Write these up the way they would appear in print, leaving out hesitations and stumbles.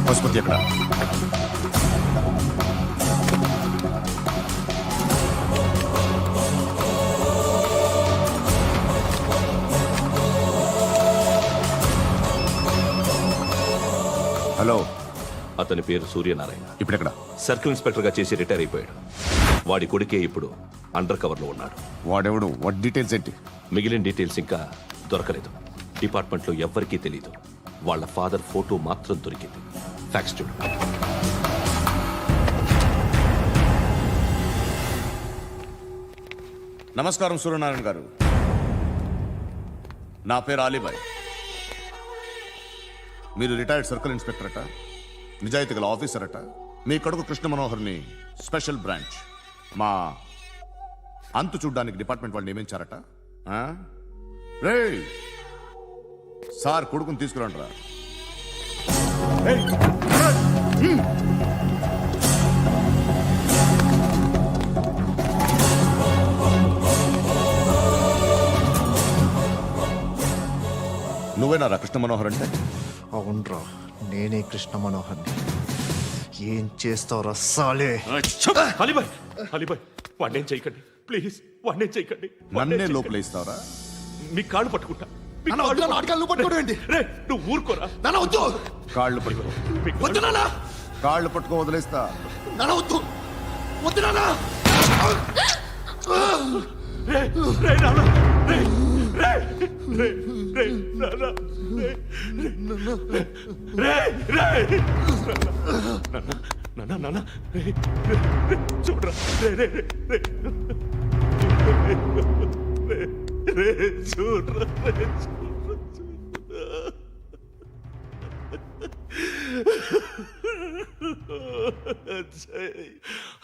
పశుపతి ఎక్కడ? హలో, అతని పేరు సూర్యనారాయణ. ఇప్పుడెక్కడ? సర్కిల్ ఇన్స్పెక్టర్ గా చేసి రిటైర్ అయిపోయాడు. వాడి కొడుకే ఇప్పుడు అండర్ కవర్ లో ఉన్నాడు. వాడెవడు? వాట్ డీటెయిల్స్ ఏంటి? మిగిలిన డీటెయిల్స్ ఇంకా దొరకలేదు. డిపార్ట్మెంట్ లో ఎవ్వరికీ తెలియదు. వాళ్ళ ఫాదర్ ఫోటో మాత్రం దొరికింది. ఫ్యాక్స్ చూడు. నమస్కారం సూర్యనారాయణ గారు. నా పేరు అలీబాయ్. మీరు రిటైర్డ్ సర్కిల్ ఇన్స్పెక్టర్ అట, నిజాయితీ గల ఆఫీసర్ అట. మీ కొడుకు కృష్ణ మనోహర్ని స్పెషల్ బ్రాంచ్ మా అంతు చూడ్డానికి డిపార్ట్మెంట్ వాళ్ళు నియమించారట. రే సార్, కొడుకుని తీసుకురండిరా. నువ్వేనారా కృష్ణ మనోహర్ అంటే? అవునరా, నేనే కృష్ణ మనోహర్ని. ఏం చేస్తావురా సాలే? అలీబాయ్, అలీబాయ్, వాడినేం చేయకండి ప్లీజ్, వాడినేం చేయకండి. నన్నే లోపల ఇస్తావరా? మీ కాళ్ళు పట్టుకుంటా. నువ్వు ఊరుకోరా. కాళ్ళు పట్టుకో. కాళ్ళు పట్టుకో, వదిలేస్తా. చూడరా, చూడరా. అజయ్,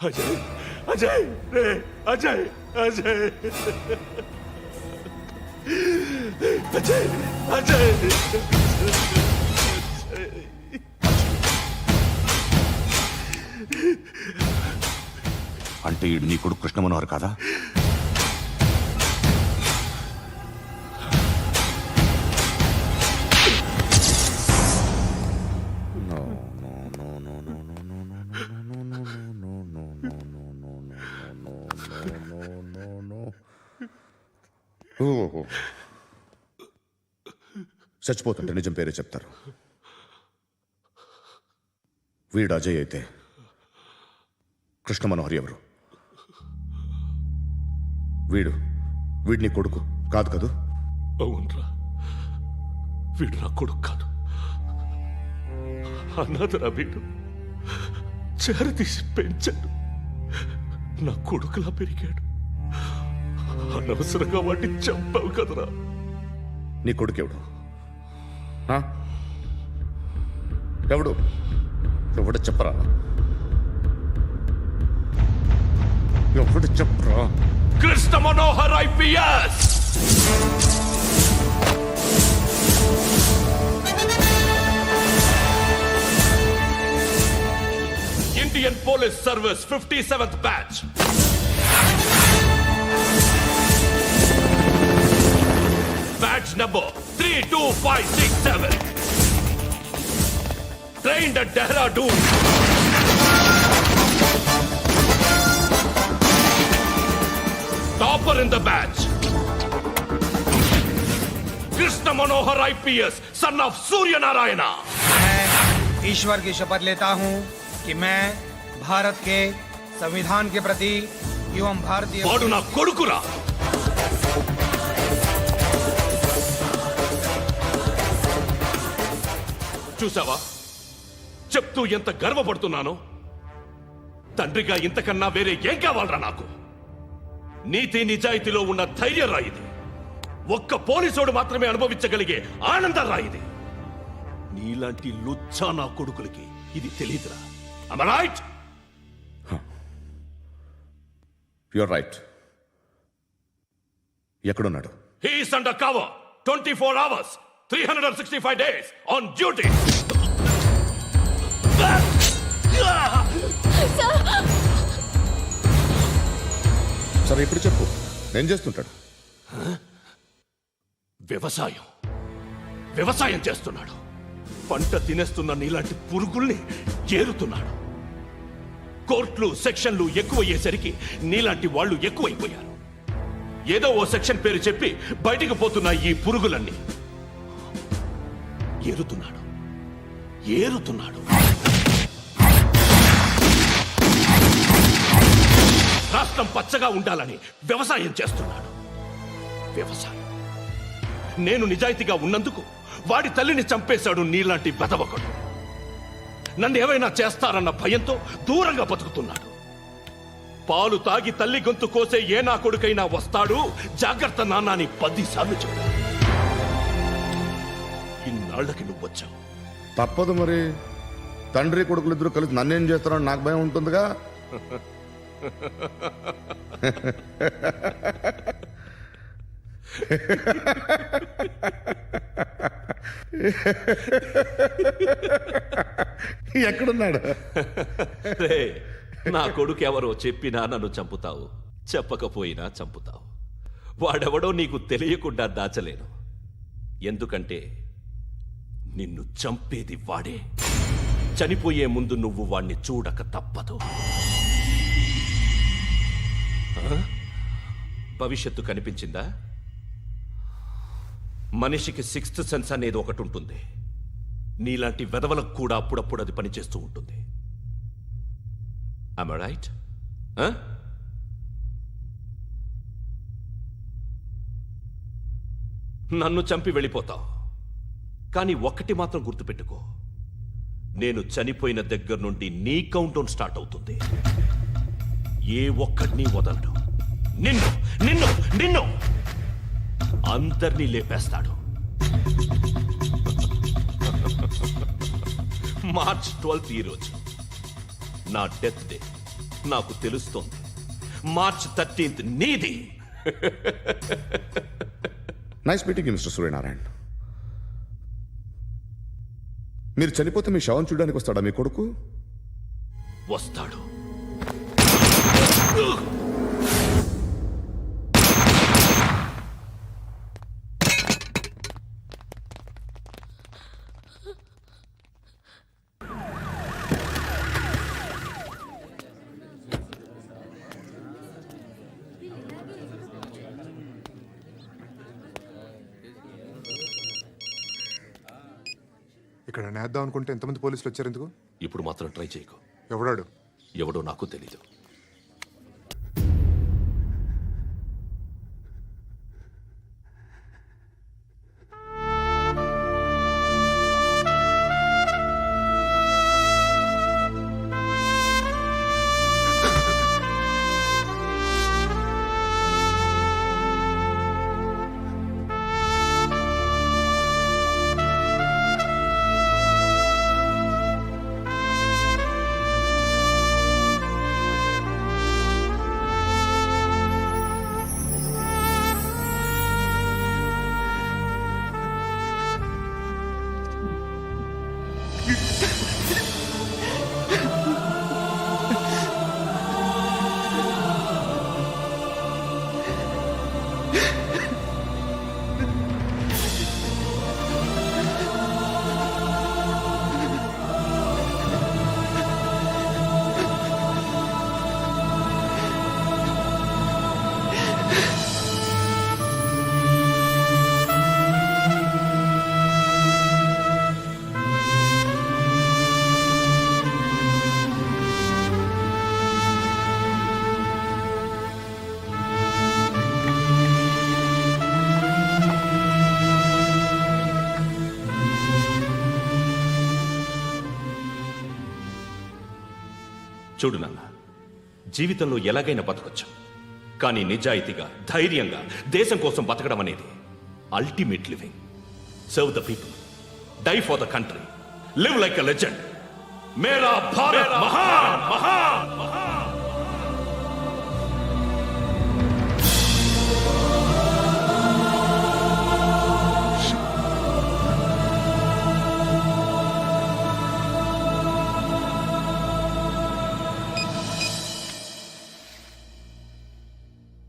అజయ్, అజయ్, రే అజయ్, అజయ్, అజయ్, అజయ్. అంటే ఈడు నీ కొడుకు కృష్ణ మనోహర్ కాదా? చచ్చిపోతుంటే నిజం పేరే చెప్తారు. వీడు అజయ్ అయితే కృష్ణ మనోహర్ ఎవరు? వీడిని కొడుకు కాదు కదూ? అవునరా, వీడు నా కొడుకు కాదు. అన్నదరా వీడు. చేరతీసి పెంచాడు. నా కొడుకులా పెరిగాడు. అనవసరంగా వాటిని చంపావు కదరా. నీ కొడుకు ఎవడు? ఎవడు? ఎవడు చెప్పరా? ఎవడు చెప్పరా? Krishna Manohar IPS. Indian Police Service 57th batch. Batch number 32567. Trained at Dehradun. Topper in the batch. Krishna Manohar IPS, son of Surya Narayana. मैं ईश्वर की शपथ लेता हूं कि मैं भारत के संविधान के प्रति एवं भारतीय వాడు నా కొడుకురా. చూసావా, చెప్తూ ఎంత గర్వపడుతున్నానో. తండ్రిగా ఇంతకన్నా వేరే ఏం కావాలరా నాకు? నీతి నిజాయితీలో ఉన్న ధైర్యం రాయిది. ఒక్క పోలీసోడు మాత్రమే అనుభవించగలిగే ఆనందం రాయిది. నీలాంటి లుచ్చా నా కొడుకులకి ఇది తెలీదురా. Am I right? You're right. ఎక్కడున్నాడు? He is under cover 24 hours 365 days on duty. సరే, ఇప్పుడు చెప్పు, ఏం చేస్తుంటాడు? వ్యవసాయం చేస్తున్నాడు. పంట తినేస్తున్న నీలాంటి పురుగుల్ని ఏరుతున్నాడు. కోర్టులు సెక్షన్లు ఎక్కువయ్యేసరికి నీలాంటి వాళ్ళు ఎక్కువైపోయారు. ఏదో ఓ సెక్షన్ పేరు చెప్పి బయటికి పోతున్న ఈ పురుగులన్నీ ఏరుతున్నాడు. రాష్ట్రం పచ్చగా ఉండాలని వ్యవసాయం చేస్తున్నాడు. వ్యవసాయం. నేను నిజాయితీగా ఉన్నందుకు వాడి తల్లిని చంపేశాడు నీలాంటి వెధవకుడు. నన్ను ఏమైనా చేస్తారన్న భయంతో దూరంగా బతుకుతున్నాడు. పాలు తాగి తల్లి గొంతు కోసే ఏ నా కొడుకైనా వస్తాడు, జాగ్రత్త నాన్న అని 10 సార్లు చెప్పాడు. ఇన్నాళ్లకి నువ్వు వచ్చావు. తప్పదు మరి. తండ్రి కొడుకులు ఇద్దరు కలిసి నన్నేం చేస్తారని నాకు భయం ఉంటుందిగా. ఎక్కడున్నాడు? రే, నా కొడుకు ఎవరో చెప్పినా నన్ను చంపుతావు, చెప్పకపోయినా చంపుతావు. వాడెవడో నీకు తెలియకుండా దాచలేను. ఎందుకంటే నిన్ను చంపేది వాడే. చనిపోయే ముందు నువ్వు వాణ్ణి చూడక తప్పదు. ఆ? భవిష్యత్తు కనిపించిందా? మనిషికి 6th సెన్స్ అనేది ఒకటి ఉంటుంది. నీలాంటి వెధవలకు కూడా అప్పుడప్పుడు అది పనిచేస్తూ ఉంటుంది. Am I right? నన్ను చంపి వెళ్ళిపోతావు. కానీ ఒక్కటి మాత్రం గుర్తుపెట్టుకో, నేను చనిపోయిన దగ్గర నుండి నీ కౌంటౌన్ స్టార్ట్ అవుతుంది. ఏ ఒక్కడిని వదలడు. నిన్ను నిన్ను నిన్ను అందరినీ లేపేస్తాడు. మార్చ్ 12th ఈ రోజు నా డెత్ డే. నాకు తెలుస్తోంది. మార్చ్ 13th నీది. Nice meeting mister Suryanarayana. మీరు చనిపోతే మీ శవం చూడడానికి వస్తాడా మీ కొడుకు? వస్తాడు. ఇక్కడ నేద్దాం అనుకుంటే ఎంతమంది పోలీసులు వచ్చారు ఎందుకు? ఇప్పుడు మాత్రం ట్రై చేయకు. ఎవడాడు? ఎవడో నాకు తెలీదు. చూడు నాన్న, జీవితంలో ఎలాగైనా బతకొచ్చు. కానీ నిజాయితీగా, ధైర్యంగా దేశం కోసం బతకడం అనేది ultimate living. Serve the people, die for the country, live like a legend. మేరా భారత్ మహాన్ మహాన్ మహాన్.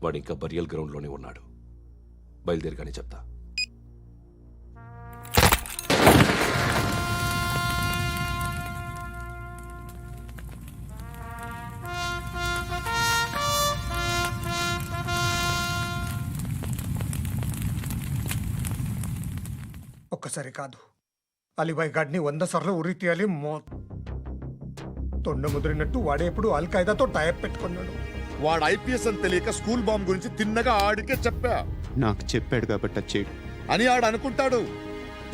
వాడు ఇంకా బరియల్ గ్రౌండ్లోనే ఉన్నాడు. బయలుదేరగానే చెప్తా. ఒక్కసారి కాదు, అలీబాయ్ గాడిని 100 సార్లు ఉరి తీయాలి. తొండ ముదిరినట్టు వాడే ఎప్పుడు అల్ ఖైదాతో టైప్ పెట్టుకున్నాడు. వాడు ఐపీఎస్ అని తెలియక స్కూల్ బాంబ్ గురించి తిన్నగా ఆడికే చెప్పా నాకు చెప్పాడు కాబట్టి అది చేయడు. అని ఆడు అనుకుంటాడు.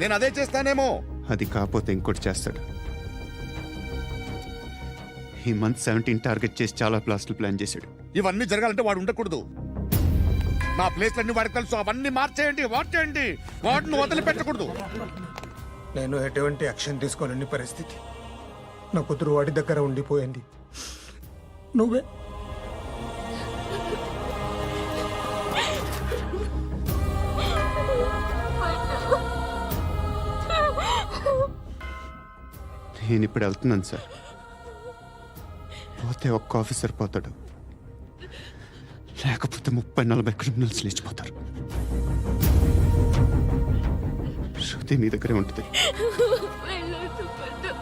నేను అదే చేస్తానేమో. అది కాకపోతే ఇంకోటి చేస్తాడు. ఈ మంత్ 17 టార్గెట్ చేసి చాలా ప్లాస్టులు ప్లాన్ చేశాడు. ఇవన్నీ జరగాలంటే వాడు ఉండకూడదు. నా ప్లేస్లన్నీ వాడికి తెలుసు. అవన్నీ మార్చేయండి, వార్చేయండి. వాటిని వదిలిపెట్టకూడదు. నేను ఎటువంటి యాక్షన్ తీసుకోలేని పరిస్థితి. నా కూతురు వాడి దగ్గర ఉండిపోయింది. నువ్వే నేను ఇప్పుడు వెళ్తున్నాను సార్. పోతే ఒక్క ఆఫీసర్ పోతాడు, లేకపోతే 30-40 క్రిమినల్స్ లేచిపోతారు. శృతి మీ దగ్గరే ఉంటుంది. వెళ్ళొద్దు పద్దు.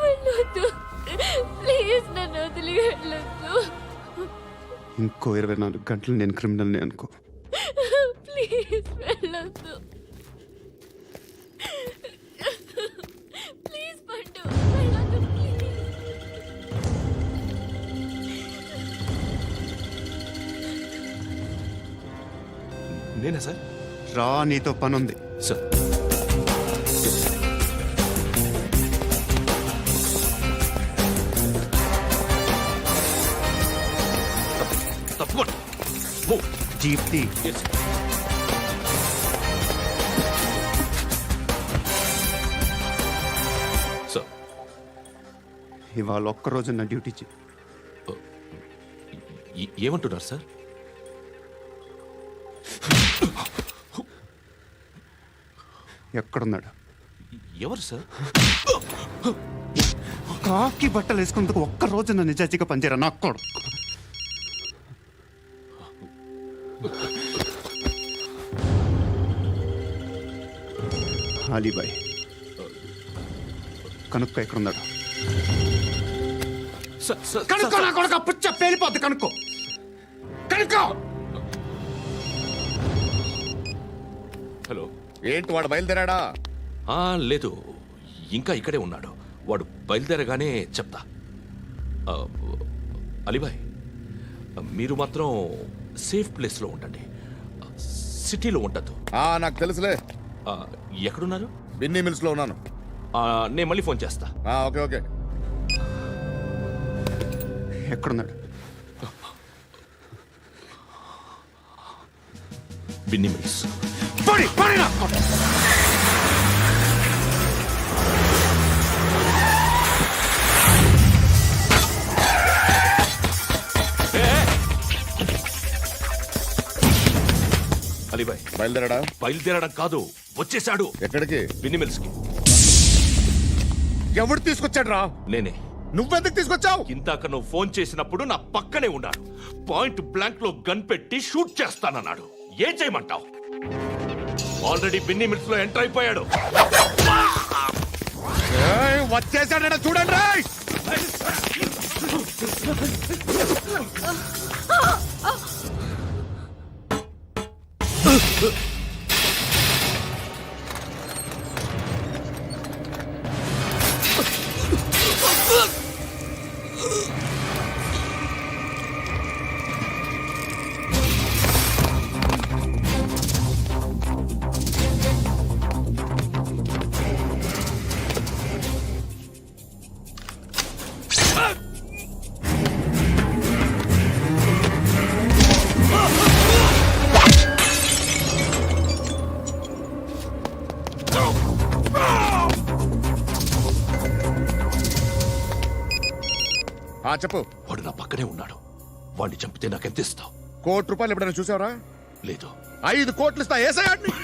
వెళ్ళొద్దు ప్లీజ్, నన్ను వదిలి వెళ్ళొద్దు. ఇంకో 24 గంటలు నేను క్రిమినల్ని అనుకో. ప్లీజ్ వెళ్ళొద్దు. ప్లీజ్ పద్దు వెళ్ళొద్దు ప్లీజ్. నేనా సార్? రా, నీతో పని ఉంది. సార్ తప్పకుండా. జీప్తి సార్, ఇవాళ ఒక్కరోజు నా డ్యూటీ చేయి. ఏమంటున్నారు సార్? ఎక్కడున్నాడు? ఎవరు సార్? కాకి బట్టలు వేసుకున్నందుకు ఒక్కరోజు నా నిజాజీగా పనిచేయరా నా కొడుకు. అలీబాయ్ కనుక్కో, ఎక్కడున్నాడు? కనుక్కో నా కొడుకు. పుచ్చ పేలిపోద్ది. కనుక్కో. హలో. ఏంటి వాడు బయలుదేరాడా? లేదు, ఇంకా ఇక్కడే ఉన్నాడు. వాడు బయలుదేరగానే చెప్తా. అలీబాయ్, మీరు మాత్రం సేఫ్ ప్లేస్లో ఉండండి, సిటీలో ఉండద్దు. నాకు తెలుసులే. ఎక్కడున్నారు? బిన్నీ మిల్స్ లో ఉన్నాను. నేను మళ్ళీ ఫోన్ చేస్తా. Okay okay. ఎక్కడున్నాడు? బిన్నీ మిల్స్. అలీబాయ్ బయలుదేరాడా? బయలుదేరడం కాదు, వచ్చేసాడు. ఎక్కడికి? బిన్నీ మిల్స్ కి. ఎవడు తీసుకొచ్చాడు రా? నేనే. నువ్వెందుకు తీసుకొచ్చావు? ఇందాక నువ్వు ఫోన్ చేసినప్పుడు నా పక్కనే ఉన్నాడు. పాయింట్ బ్లాంక్ లో గన్ పెట్టి షూట్ చేస్తానన్నాడు. ఏం చేయమంటావు? ఆల్రెడీ బిన్నీ మిల్స్ లో ఎంటర్ అయిపోయాడు. వచ్చేసాడ చూడండి రా. చెప్పు. వాడు నా పక్కనే ఉన్నాడు. వాడిని చంపితే నాకెంత ఇస్తావు? ₹1,00,00,000 ఎప్పుడైనా చూసావరా? లేదు. 5 కోట్లు ఇస్తా. ఏసాయాడిని.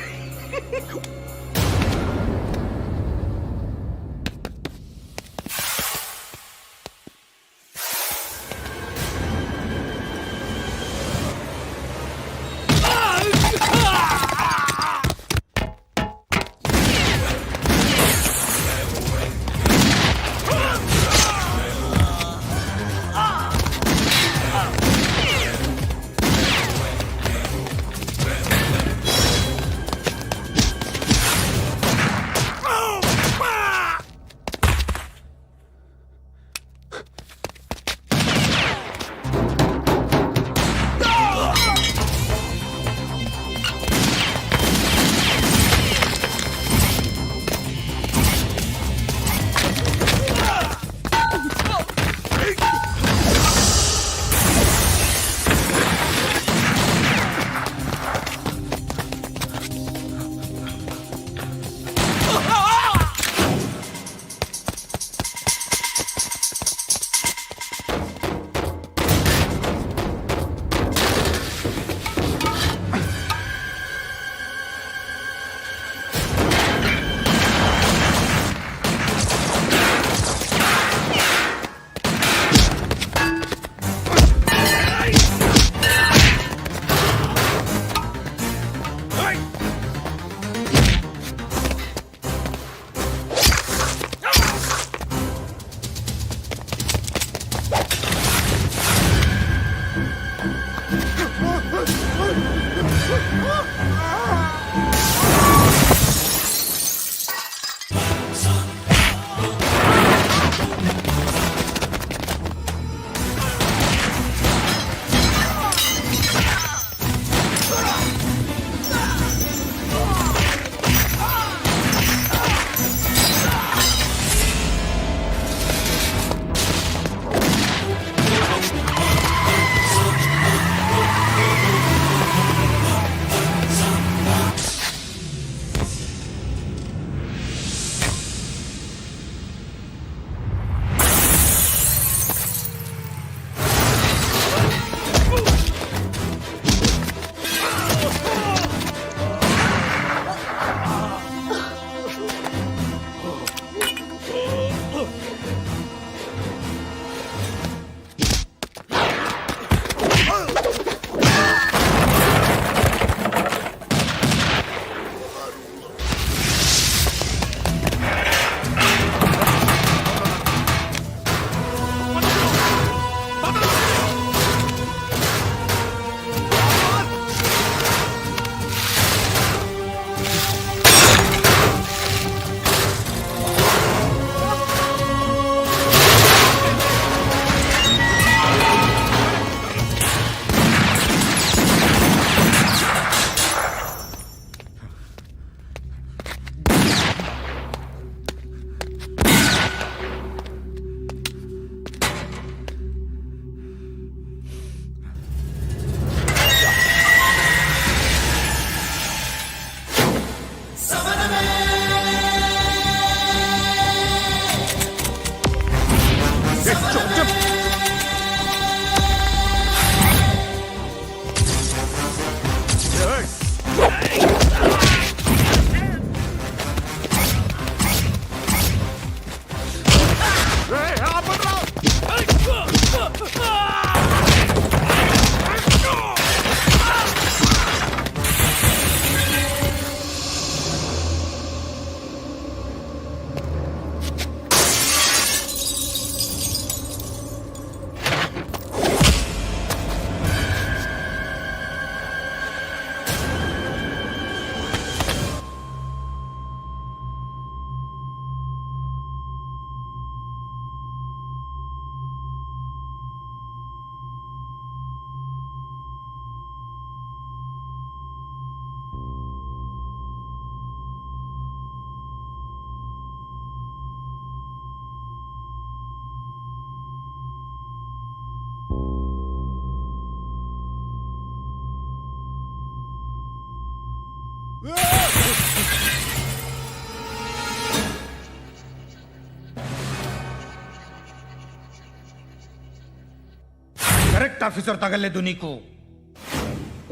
కరెక్ట్ ఆఫీసర్ తగలేదు నీకు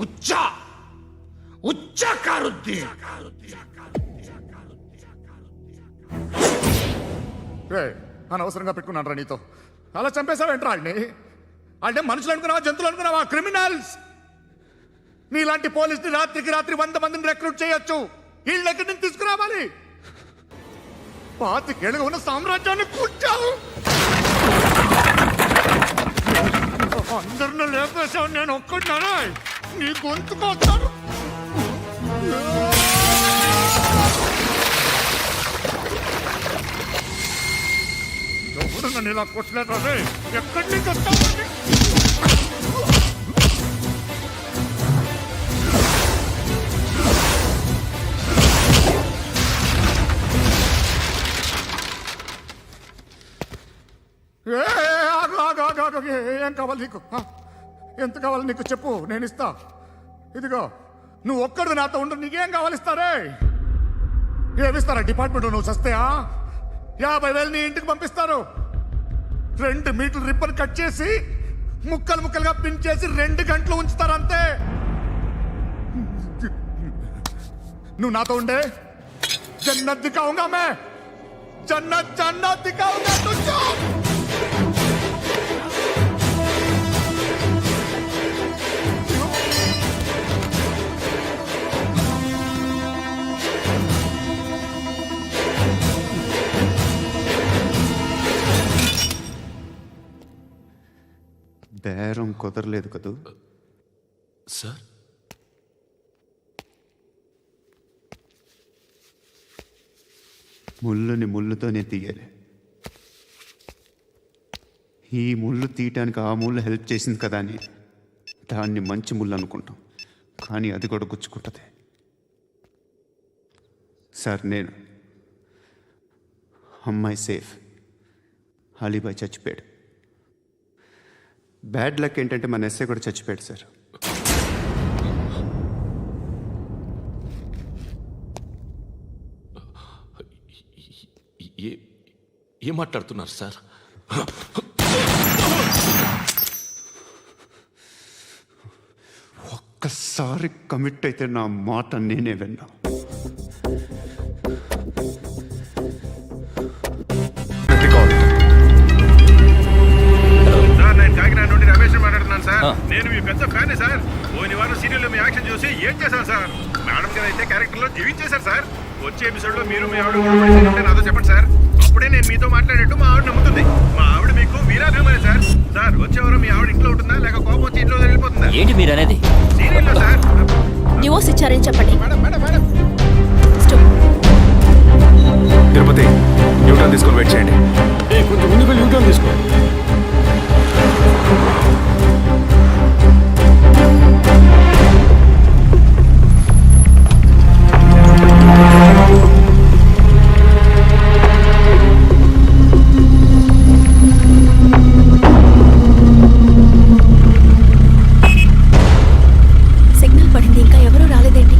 ఉచ్చా ఉచ్చా కారుద్ది అనవసరంగా పెట్టుకున్నాను రా నీతో అలా చంపేశావేంట్రా వాళ్ళని వాళ్ళే మనుషులు అనుకున్నావా జంతువులు అనుకున్నావా క్రిమినల్స్ నీలాంటి పోలీసుని రాత్రికి రాత్రి 100 మందిని రిక్రూట్ చేయొచ్చు వీళ్ళు ఎక్కడి నుంచి తీసుకురావాలి పాతికేళ్ళగా ఉన్న సామ్రాజ్యాన్ని కూర్చావు అందరిని లేపేశావు నేను ఒక్కడినారా నీ గొంతుకొస్తాను ఎవరు నన్ను ఇలా కొట్టలేదా ఎక్కడి నుంచి వస్తావు ఏం కావాలి నీకు ఎంత కావాలి నీకు చెప్పు నేను ఇస్తా ఇదిగో నువ్వు ఒక్కడు నాతో ఉండు నీకేం కావాలి ఇస్తారే ఏమిస్తారా డిపార్ట్మెంట్ నువ్వు చస్తేయా 50,000 నీ ఇంటికి పంపిస్తారు 2 మీటర్ల రిబ్బన్ కట్ చేసి ముక్కలు ముక్కలుగా పిన్ చేసి 2 గంటలు ఉంచుతారు అంతే నువ్వు నాతో ఉండే జన్నత్ దిఖాऊंगा मैं जन्नत जन्नत दिखाऊंगा तुझको బేరం కుదరలేదు కదూ సార్ ముళ్ళుని ముళ్ళుతోనే తీయాలి ఈ ముళ్ళు తీయటానికి ఆ ముళ్ళు హెల్ప్ చేసింది కదా అని దాన్ని మంచి ముళ్ళు అనుకుంటాం కానీ అది కూడా గుచ్చుకుంటుంది సార్ నేను అమ్మాయి సేఫ్ అలీబాయ్ చచ్చిపోయాడు బ్యాడ్ లక్ ఏంటంటే మన ఎస్ఐ కూడా చచ్చిపోయాడు సార్ ఏం మాట్లాడుతున్నారు సార్ ఒక్కసారి కమిట్ అయితే నా మాట నేనే విన్నా సార్ నేను కాకినాడ నుండి రమేష్ మాట్లాడుతున్నాను సార్ నేను మీ పెద్ద ఫ్యాన్ సార్ పోయిన వారం సీరియల్లో మీ యాక్షన్ చూసి ఏం చేశాను సార్ మేడం గారు అయితే క్యారెక్టర్ లో జీవించేశారు సార్ వచ్చే ఎపిసోడ్ లో మీరు మీ ఆవిడ ఉంటే నాతో చెప్పండి సార్ అప్పుడే నేను మీతో మాట్లాడేట్టు మా ఆవిడ నమ్ముతుంది మా ఆవిడ మీకు వీరాభిమాని సార్ సార్ వచ్చే వారం మీ ఆవిడ ఇంట్లో ఉంటుందా లేక కోపం వచ్చి ఇంట్లో వెళ్ళిపోతుందా ఏంటి మీరు అనేది సీరియల్లో సార్ డివోర్స్ ఇచ్చారని చెప్పండి madam madam madam Tirupati Newton తీసుకొని వెయిట్ చేయండి కొంచెం ముందుకు యూటర్న్ తీసుకో సిగ్నల్ పడింది ఇంకా ఎవరూ రాలేదేంటి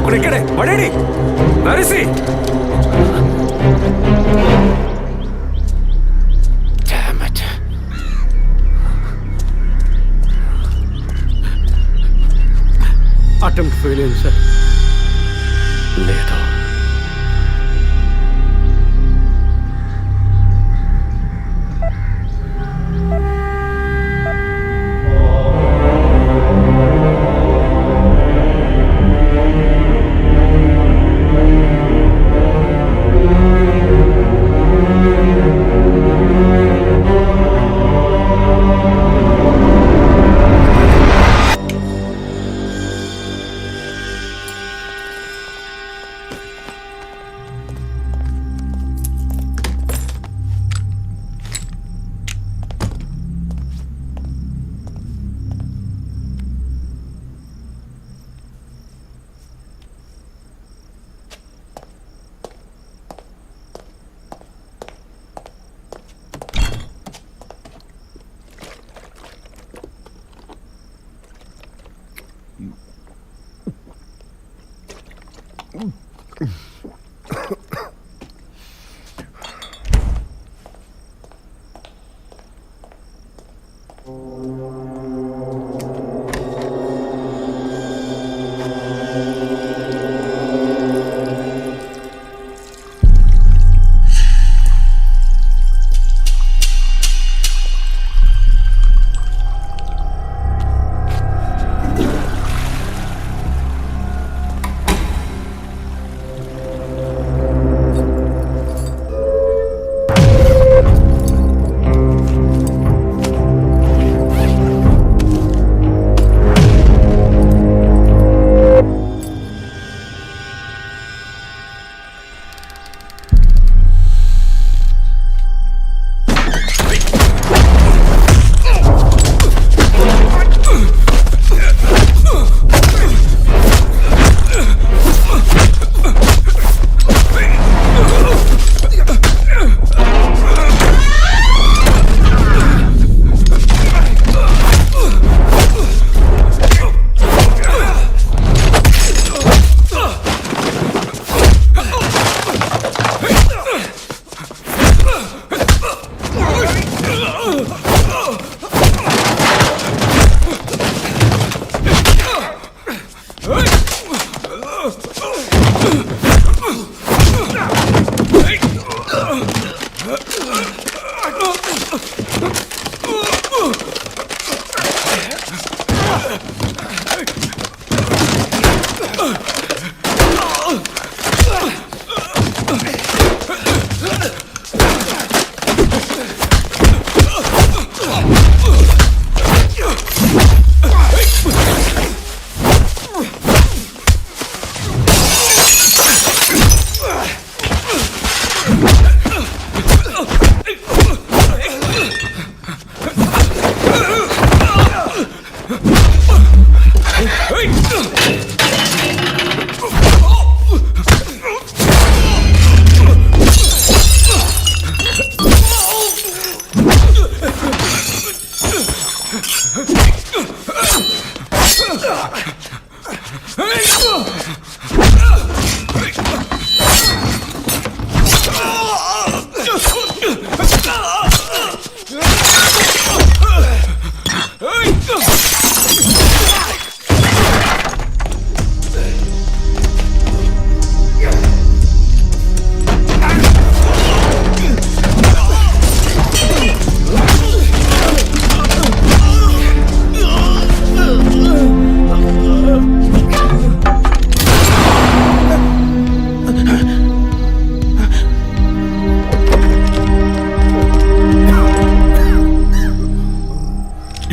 ఇప్పుడు ఇక్కడే పడేడి నరిసి అటెంప్ట్ ఫెయిల్ అయింది సార్. లేదు.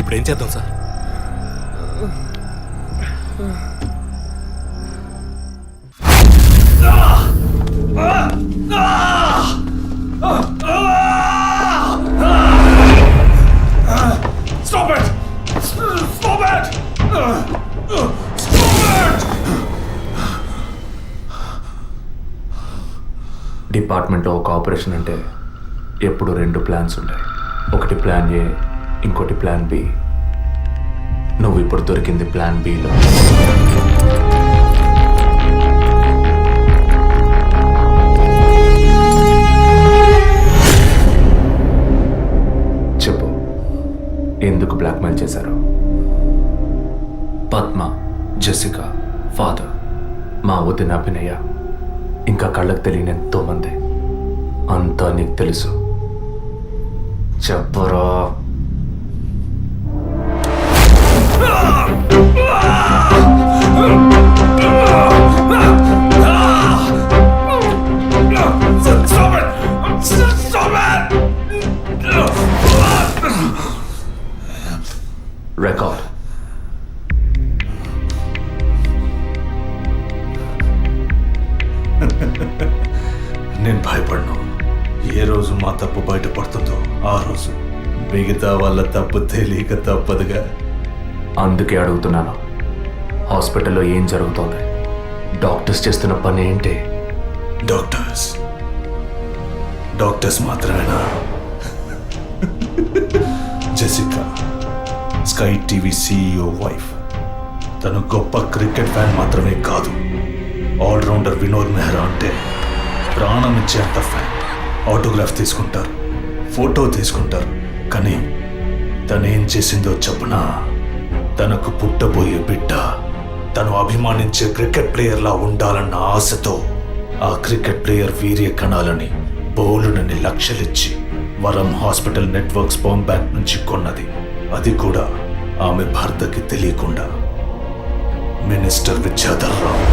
ఇప్పుడు ఏం చేద్దాం sir? Stop it! Stop it! డిపార్ట్మెంట్లో ఒక ఆపరేషన్ అంటే ఎప్పుడు రెండు ప్లాన్స్ ఉంటాయి. ఒకటి ప్లాన్ ఏ, ఇంకోటి ప్లాన్ బి. నువ్వు ఇప్పుడు దొరికింది ప్లాన్ బిలో. చేశారు. పద్మ, జెసికా, ఫాదర్, మా వదిన అభినయ, ఇంకా కళ్ళకు తెలియని ఎంతో మంది. అంతా నీకు తెలుసు. చెప్పరా? రికార్డ్. నేను భయపడను. ఏ రోజు మా తప్పు బయటపడుతుందో ఆ రోజు మిగతా వాళ్ళ తప్పు తెలియక తప్పదుగా. అందుకే అడుగుతున్నాను, హాస్పిటల్లో ఏం జరుగుతోంది? డాక్టర్స్ చేస్తున్న పని ఏంటి? డాక్టర్స్ మాత్రమేనా? Jessica sky TV CEO wife. తను గొప్ప క్రికెట్ ఫ్యాన్ మాత్రమే కాదు, ఆల్రౌండర్ వినోద్ మెహ్రా అంటే ప్రాణం ఇచ్చేంత ఫ్యాన్. ఆటోగ్రాఫ్ తీసుకుంటారు, ఫోటో తీసుకుంటారు. కానీ తనేం చేసిందో చెప్పనా? తనకు పుట్టబోయే బిడ్డ తను అభిమానించే క్రికెట్ ప్లేయర్లా ఉండాలన్న ఆశతో ఆ క్రికెట్ ప్లేయర్ వీర్య కణాలని బౌలునని లక్షలిచ్చి వరం హాస్పిటల్ నెట్వర్క్ స్పర్మ్ బ్యాంక్ నుంచి కొన్నది. అది కూడా ఆమె భర్తకి తెలియకుండా. మినిస్టర్ విద్యాధర్ రావు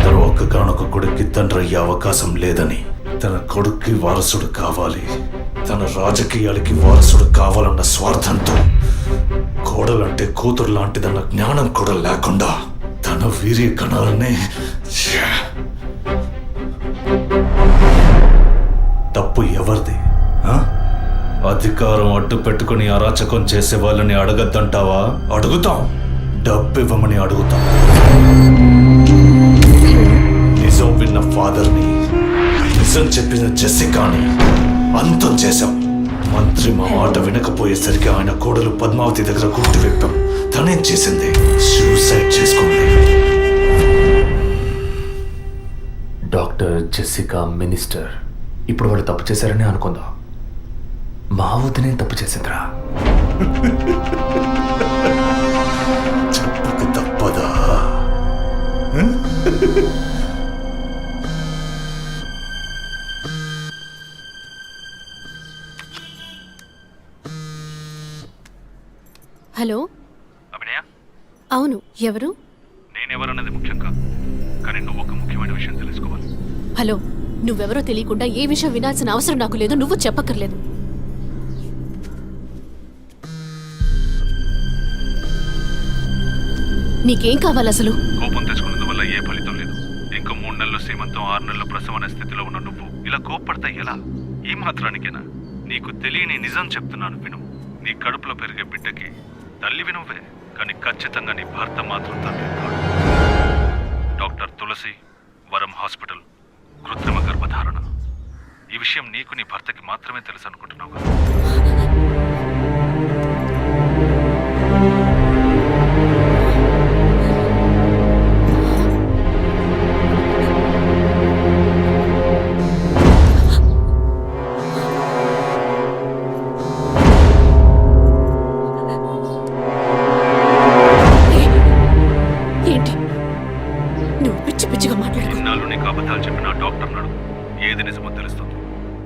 తన ఒక్కగానొక కొడుక్కి తండ్రి అయ్యే అవకాశం లేదని, తన కొడుక్కి వారసుడు కావాలి, తన రాజకీయాలకి వారసుడు కావాలన్న స్వార్థంతో, కోడలంటే కూతురు లాంటిదన్న జ్ఞానం కూడా లేకుండా తన వీర్య కణాలనే. తప్పు ఎవరిది? అధికారం అడ్డు పెట్టుకుని అరాచకం చేసే వాళ్ళని అడగద్దంటావా? అడుగుతాం. డబ్బు ఇవ్వమని అడుగుతాం. నిజం విన్న ఫాదర్ని, నిజం చెప్పిన జెసికాని అంతం చేశాం. మంత్రి మా మాట వినకపోయేసరికి ఆయన కోడలు పద్మావతి దగ్గర గుర్తు విప్పాం. తనేం చేసింది? సూసైడ్ చేసుకుంది. డాక్టర్, జెసికా, మినిస్టర్, ఇప్పుడు వాళ్ళు తప్పు చేశారని అనుకుందాం. మా వదినే తప్పు చేసిందిరా. చెప్పక తప్పదా? హలో, అభినయ, అవును, ఎవరు? నేనెవరన్నది ముఖ్యం కాదు, కానీ నువ్వు ఒక ముఖ్యమైన విషయం తెలుసుకోవాలి. హలో, నువ్వెవరో తెలియకుండా ఏ విషయం వినాల్సిన అవసరం నాకు లేదు. నువ్వు చెప్పక్కర్లేదు. నీకేం కావాలి అసలు? కోపం తెచ్చుకున్నందువల్ల ఏ ఫలితం లేదు. ఇంకో 3 నెలలు సీమంతం, 6 నెలల ప్రసవం అనే స్థితిలో ఉన్న నువ్వు ఇలా కోప్పడతా ఎలా? ఈ మాత్రానికేనా? నీకు తెలియని నిజం చెప్తున్నాను, విను. నీ కడుపులో పెరిగే బిడ్డకి తల్లివి నువ్వే, కానీ ఖచ్చితంగా నీ భర్త మాత్రం తండ్రి కాడు. డాక్టర్ తులసి, వరం హాస్పిటల్, కృత్రిమ గర్భధారణ. ఈ విషయం నీకు నీ భర్తకి మాత్రమే తెలుసు అనుకుంటున్నావు కదా? ఏంటి నువ్వు పిచ్చి పిచ్చిగా మాట్లాడు? ఇన్నాళ్ళు నీకు అబద్ధాలు చెప్పిన డాక్టర్ నడు, ఏది నిజమో తెలుస్తుంది.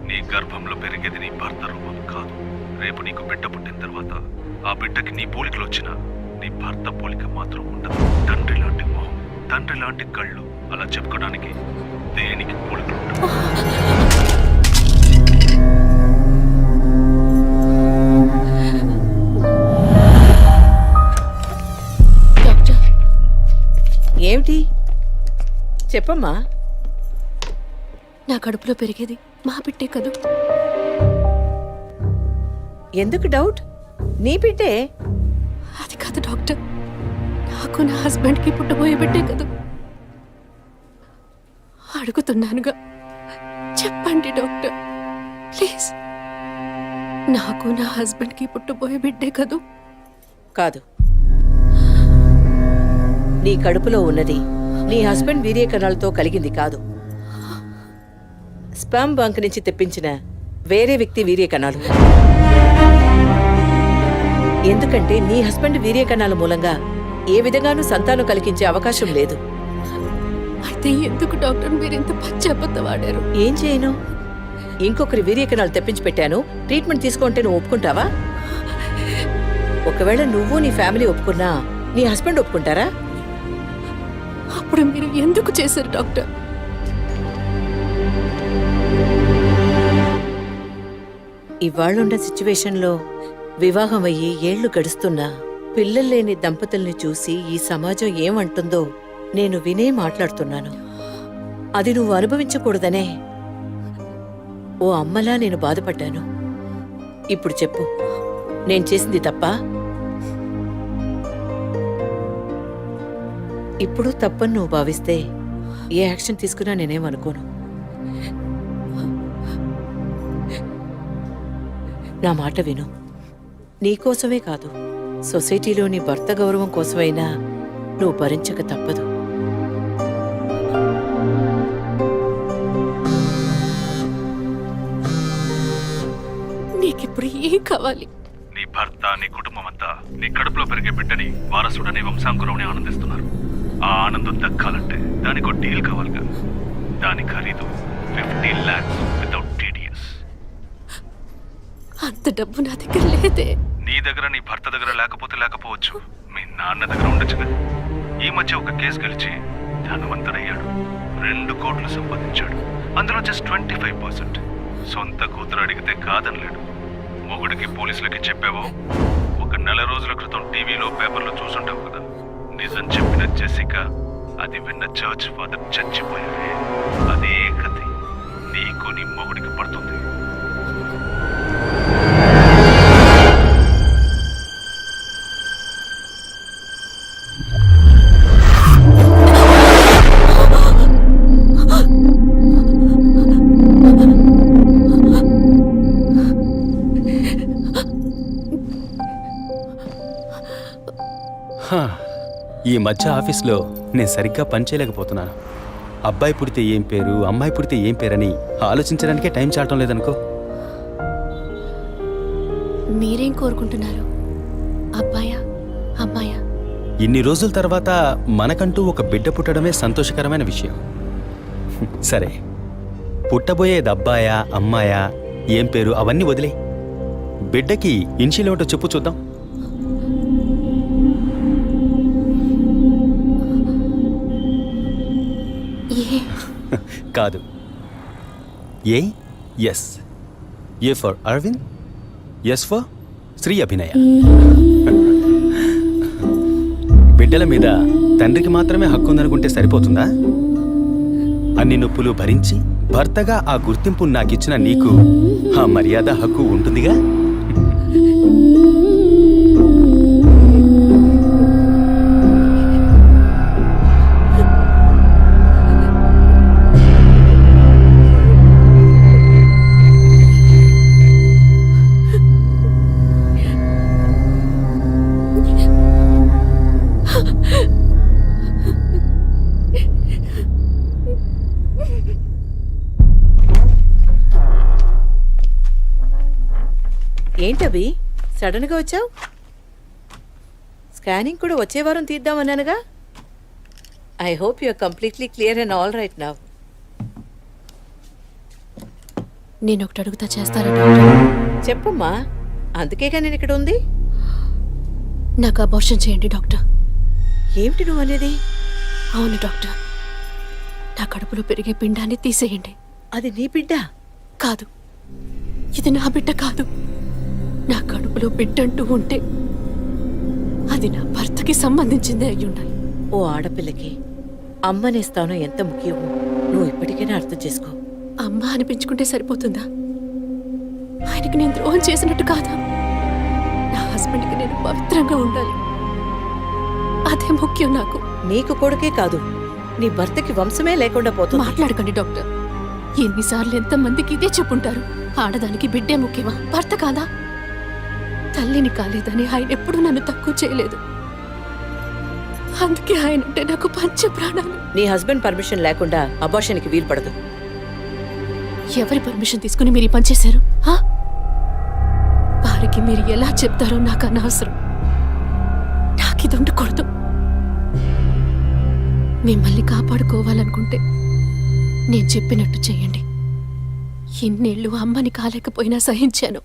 నీ గర్భంలో పెరిగేది నీ భర్త రూపం కాదు. రేపు నీకు బిడ్డ పుట్టిన తర్వాత ఆ బిడ్డకి నీ పోలికలు వచ్చినా నీ భర్త పోలిక మాత్రం ఉండదు. తండ్రి లాంటి మొహం, తండ్రి లాంటి కళ్ళు, అలా చెప్పుకోవడానికి దేనికి పోలికలు ఉండవు. డాక్టర్, ఏమిటి చెప్పమ్మా? నా కడుపులో పెరిగేది మా బిడ్డే కదూ? ఎందుకు డౌట్? నీ బిడ్డే. అది కాదు డాక్టర్, నాకు నా హస్బెండ్కి పుట్టబోయే బిడ్డే కదూ? అడుగుతున్నానుగా, చెప్పండి డాక్టర్ ప్లీజ్. నాకు నా హస్బెండ్కి పుట్టబోయే బిడ్డే కదూ? కాదు, నీ కడుపులో ఉన్నది నీ హస్బెండ్ వీర్య కణాలతో కలిగింది కాదు. స్పర్మ్ బంక్ నుంచి తెప్పించిన వేరే వ్యక్తి వీర్య కణాలు. ఎందుకంటే నీ హస్బెండ్ వీర్యకణాల మూలంగా ఏ విధంగానూ సంతానం కలిగించే అవకాశం లేదు. అయితే ఎందుకు డాక్టర్ మీరు ఇంత పచ్చి అబద్ధం ఆడారు? ఏం చేయను? ఇంకొకరి వీర్యకణాలు తెప్పించి పెట్టాను. ట్రీట్మెంట్ తీసుకుంటే నువ్వు ఒప్పుకుంటావా? ఒకవేళ నువ్వు నీ ఫ్యామిలీ ఒప్పుకున్నా నీ హస్బెండ్ ఒప్పుకుంటారా? అప్పుడు మీరు ఎందుకు చేశారు డాక్టర్? ఇవాళ్ళున్న సిచ్యువేషన్లో వివాహం అయ్యి ఏళ్లు గడుస్తున్నా పిల్లలు లేని దంపతుల్ని చూసి ఈ సమాజం ఏమంటుందో నేను వినే మాట్లాడుతున్నాను. అది నువ్వు అనుభవించకూడదనే ఓ అమ్మలా నేను బాధపడ్డాను. ఇప్పుడు చెప్పు, నేను చేసింది తప్పా? ఇప్పుడు తప్పని నువ్వు భావిస్తే ఏ యాక్షన్ తీసుకున్నా నేనేమనుకోను. నా మాట విను. నీకోసమే కాదు, సొసైటీలోని భర్త గౌరవం కోసమైనా నువ్వు భరించక తప్పదు. నీకిప్పుడు ఏం కావాలి? నీ భర్త, నీ కుటుంబం అంతా నీ కడుపులో పెరిగే బిడ్డని వారసుడని వంశాంకురమని ఆనందిస్తున్నారు. ఆ ఆనందం దక్కాలంటే దానికి ఒక డీల్ కావాలిగా. దాని ఖరీదు 50 lakhs వితౌట్ టీడీఎస్. అంత డబ్బు నా దగ్గర లేదే. నీ దగ్గర, నీ భర్త దగ్గర లేకపోవచ్చు, మీ నాన్న దగ్గర ఉండొచ్చుగా. ఈ మధ్య ఒక కేసు గెలిచి ధనవంతుడయ్యాడు. 2 కోట్లు సంపాదించాడు. అందులో జస్ట్ 25%. సొంత కూతురు అడిగితే కాదనలేడు. మొగుడికి పోలీసులకి చెప్పావో, ఒక నెల రోజుల క్రితం టీవీలో పేపర్లో చూసుంటావు కదా. నిజం చెప్పిన జెసికా, అది విన్న చర్చ్ ఫాదర్ చచ్చిపోయారే. అదే కథ నీకు నీ మొగుడికి పడుతుంది. ఈ మధ్య ఆఫీస్లో నేను సరిగ్గా పనిచేయలేకపోతున్నాను. అబ్బాయి పుడితే ఏం పేరు, అమ్మాయి పుడితే ఏం పేరని ఆలోచించడానికే టైం చాలటం లేదనుకో. మీరేం కోరుకుంటున్నారు? అబ్బాయా అమ్మాయా? ఇన్ని రోజుల తర్వాత మనకంటూ ఒక బిడ్డ పుట్టడమే సంతోషకరమైన విషయం. సరే, పుట్టబోయేది అబ్బాయా అమ్మాయా, ఏం పేరు అవన్నీ వదిలే. బిడ్డకి ఇన్షియల్ ఏమిటో చెప్పు చూద్దాం. కాదు, A S. A for Aravind, S for Sri Abhinaya. బిడ్డల మీద తండ్రికి మాత్రమే హక్కు ఉందనుకుంటే సరిపోతుందా? అన్ని నొప్పులు భరించి భర్తగా ఆ గుర్తింపు నాకిచ్చిన నీకు ఆ మర్యాద హక్కు ఉంటుందిగా. ఏంటవి సడన్ గా వచ్చావు? స్కానింగ్ కూడా వచ్చే వారం తీద్దామన్నానుగా. I hope you are completely clear and all right now. నేను ఒకటి అడుగుతా, చేస్తారా డాక్టర్? చెప్పమ్మా, అందుకేగా నేను ఇక్కడ ఉంది. నాకు అబార్షన్ చేయండి డాక్టర్. ఏమిటి నువ్వు అనేది? అవును డాక్టర్, నా కడుపులో పెరిగే పిండాన్ని తీసేయండి. అది నీ బిడ్డ కాదు, ఇది నా బిడ్డ కాదు. నా కడుపులో బిడ్డంటూ ఉంటే అది నా భర్తకి సంబంధించిందే అయి ఉండాలి. ఓ ఆడపిల్లకి అమ్మనే స్థానం ఎంత ముఖ్యమో నువ్వు ఇప్పటికైనా అర్థం చేసుకో. అమ్మ అనిపించుకుంటే సరిపోతుందా? ఆయనకి నేను ద్రోహం చేసినట్టు కాదా? నా హస్బెండ్కి నేను పవిత్రంగా ఉండాలి, అదే ముఖ్యం నాకు. నీకు కొడుకే కాదు, నీ భర్తకి వంశమే లేకుండా పోతుంది. మాట్లాడకండి డాక్టర్. ఎన్నిసార్లు ఎంతమందికి ఇదే చెప్పుంటారు. ఆడదానికి బిడ్డే ముఖ్యమా, భర్త కాదా? తల్లిని కాలేదని ఆయన ఎప్పుడూ నన్ను తక్కువ చేయలేదు. అందుకే ఆయన అంటే నాకు పంచ ప్రాణాలు. నీ హస్బెండ్ పర్మిషన్ లేకుండా అబార్షన్కి వీలు పడదు. ఎవరి పర్మిషన్ తీసుకుని మీరు ఈ పని చేశారు? భార్యకి ఆయనకి మీరు ఎలా చెప్తారో నాకు అనవసరం. నాకు ఇది ఉండకూడదు. మిమ్మల్ని కాపాడుకోవాలనుకుంటే నేను చెప్పినట్టు చేయండి. ఇన్నేళ్ళు అమ్మని కాలేకపోయినా సహించాను,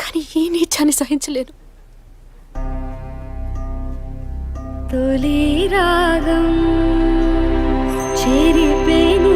కానీ ఈ నీచాన్ని సహించలేను. తొలి రాగం చెరిపేను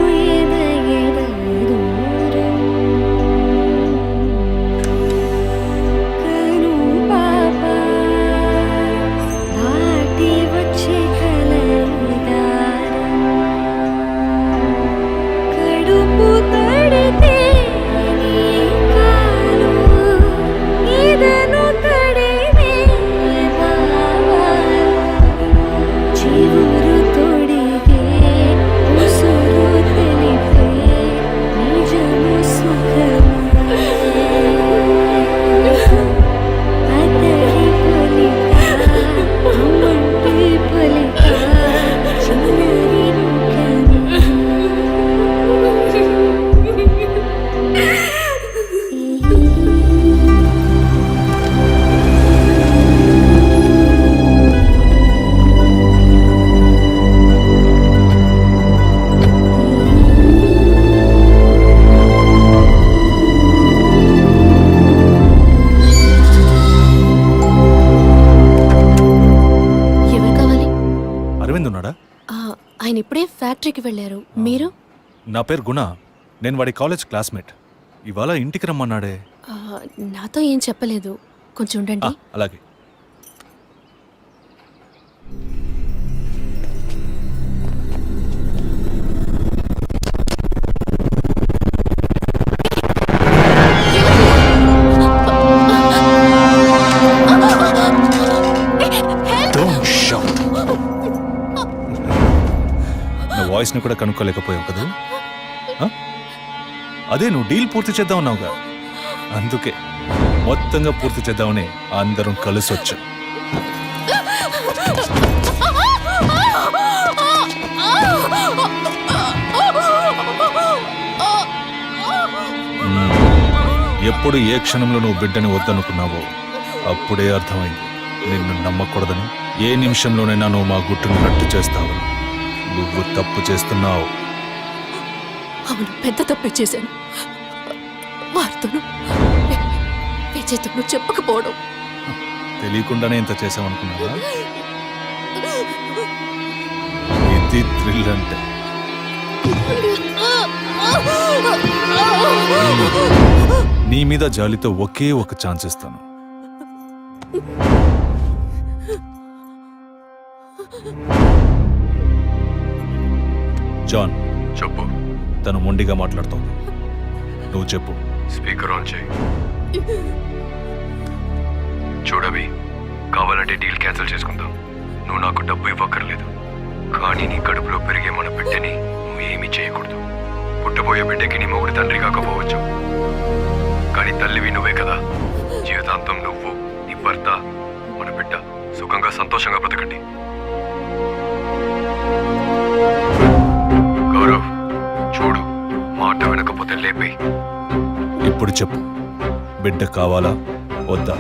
ఆయన ఇప్పుడే ఫ్యాక్టరీకి వెళ్ళారు. మీరు? నా పేరు గుణ. నేను వాడి కాలేజ్ క్లాస్మేట్. ఇవాళ ఇంటికి రమ్మన్నాడే. నాతో ఏం చెప్పలేదు. కొంచెం ఉండండి. అలాగే. వాయిస్ని కూడా కనుక్కోలేకపోయావు కదా. అదే నువ్వు డీల్ పూర్తి చేద్దామన్నావుగా, అందుకే మొత్తంగా పూర్తి చేద్దామని అందరం కలిసి వచ్చాం. ఎప్పుడు ఏ క్షణంలో నువ్వు బిడ్డని వద్దనుకున్నావో అప్పుడే అర్థమైంది నిన్ను నమ్మకూడదని. ఏ నిమిషంలోనైనా నువ్వు మా గుట్టును రట్టు చేస్తావని. నువ్వు తప్పు చేస్తున్నావు. అవును, పెద్ద తప్పే చేశాను. వారితోనూ విజయ్తోనూ చెప్పకపోవడం. తెలియకుండానే ఇంత చేసామనుకున్నావా? ఇది థ్రిల్ అంటే. నీ మీద జాలితో ఒకే ఒక ఛాన్స్ ఇస్తాను. జాన్, చెప్పు. తను మొండిగా మాట్లాడుతోంది. నువ్వు చెప్పు. స్పీకర్ ఆన్ చేయి. చూడవి, కావాలంటే డీల్ క్యాన్సిల్ చేసుకుందాం. నువ్వు నాకు డబ్బు ఇవ్వక్కర్లేదు, కానీ నీ కడుపులో పెరిగే మన బిడ్డని నువ్వు ఏమీ చేయకూడదు. పుట్టబోయే బిడ్డకి నీ మొగుడు తండ్రి కాకపోవచ్చు, కానీ తల్లివి నువ్వే కదా. జీవితాంతం నువ్వు, నీ భర్త, మన బిడ్డ సుఖంగా సంతోషంగా బ్రతకండి. గౌరవ్, చూడు, మాట వినకపోతే లేపే. ఇప్పుడు చెప్పు, బిడ్డ కావాలా వద్దా?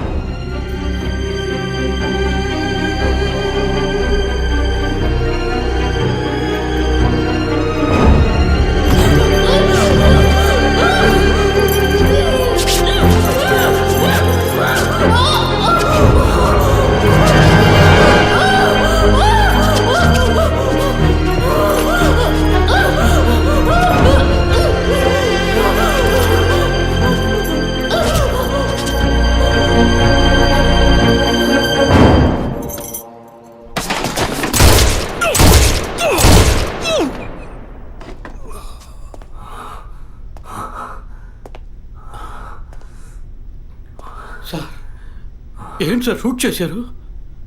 ఏంటి సార్ షూట్ చేశారు?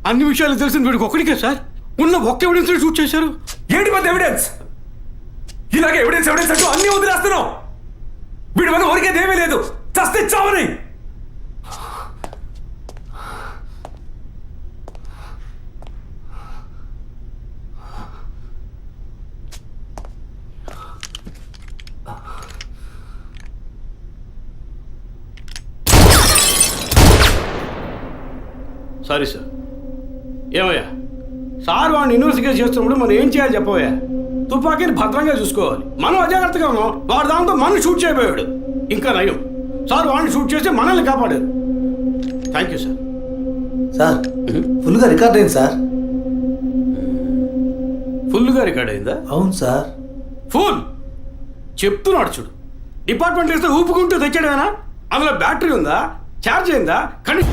అన్ని విషయాలు తెలిసిన వీడికి ఒక్కడికే సార్ ఉన్న ఒక్క ఎవిడెన్స్ షూట్ చేశారు. ఏంటి పెద్ద ఎవిడెన్స్? ఇలాగే ఎవిడెన్స్ ఎవిడెన్స్ అంటూ అన్ని వదిలేస్తున్నావు. వీడి వల్ల ఒరికేదేమీ లేదు, చస్తే చావని. Sorry sir. ఏమయ్యా, సార్ వాడిని ఇన్వెస్టిగేట్ చేస్తున్నప్పుడు మనం ఏం చేయాలి చెప్పవయ్యా? తుపాకీని భద్రంగా చూసుకోవాలి. మనం అజాగ్రత్తగా ఉన్నాం, వాడు దాంతో మనం షూట్ చేయబోయాడు. ఇంకా నయం, సార్ వాడిని షూట్ చేసి మనల్ని కాపాడారు. Thank you sir. సార్ ఫుల్గా రికార్డ్ అయింది సార్. ఫుల్గా రికార్డ్ అయిందా? అవును సార్. ఫుల్ చెప్తున్నాడు చూడు. డిపార్ట్మెంట్ వేస్తే ఊపుకుంటూ తెచ్చాడేనా? అందులో బ్యాటరీ ఉందా, ఛార్జ్ అయిందా? కానీ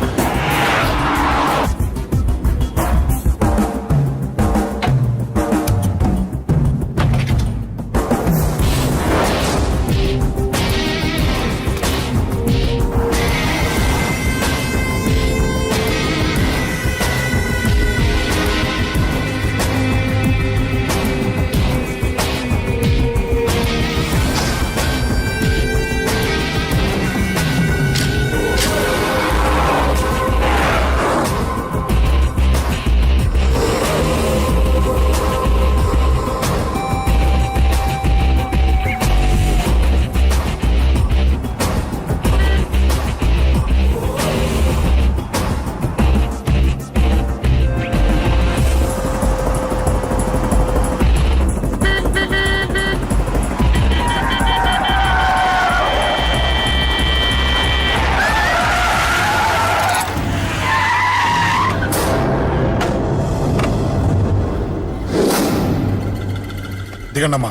దిగండమ్మా.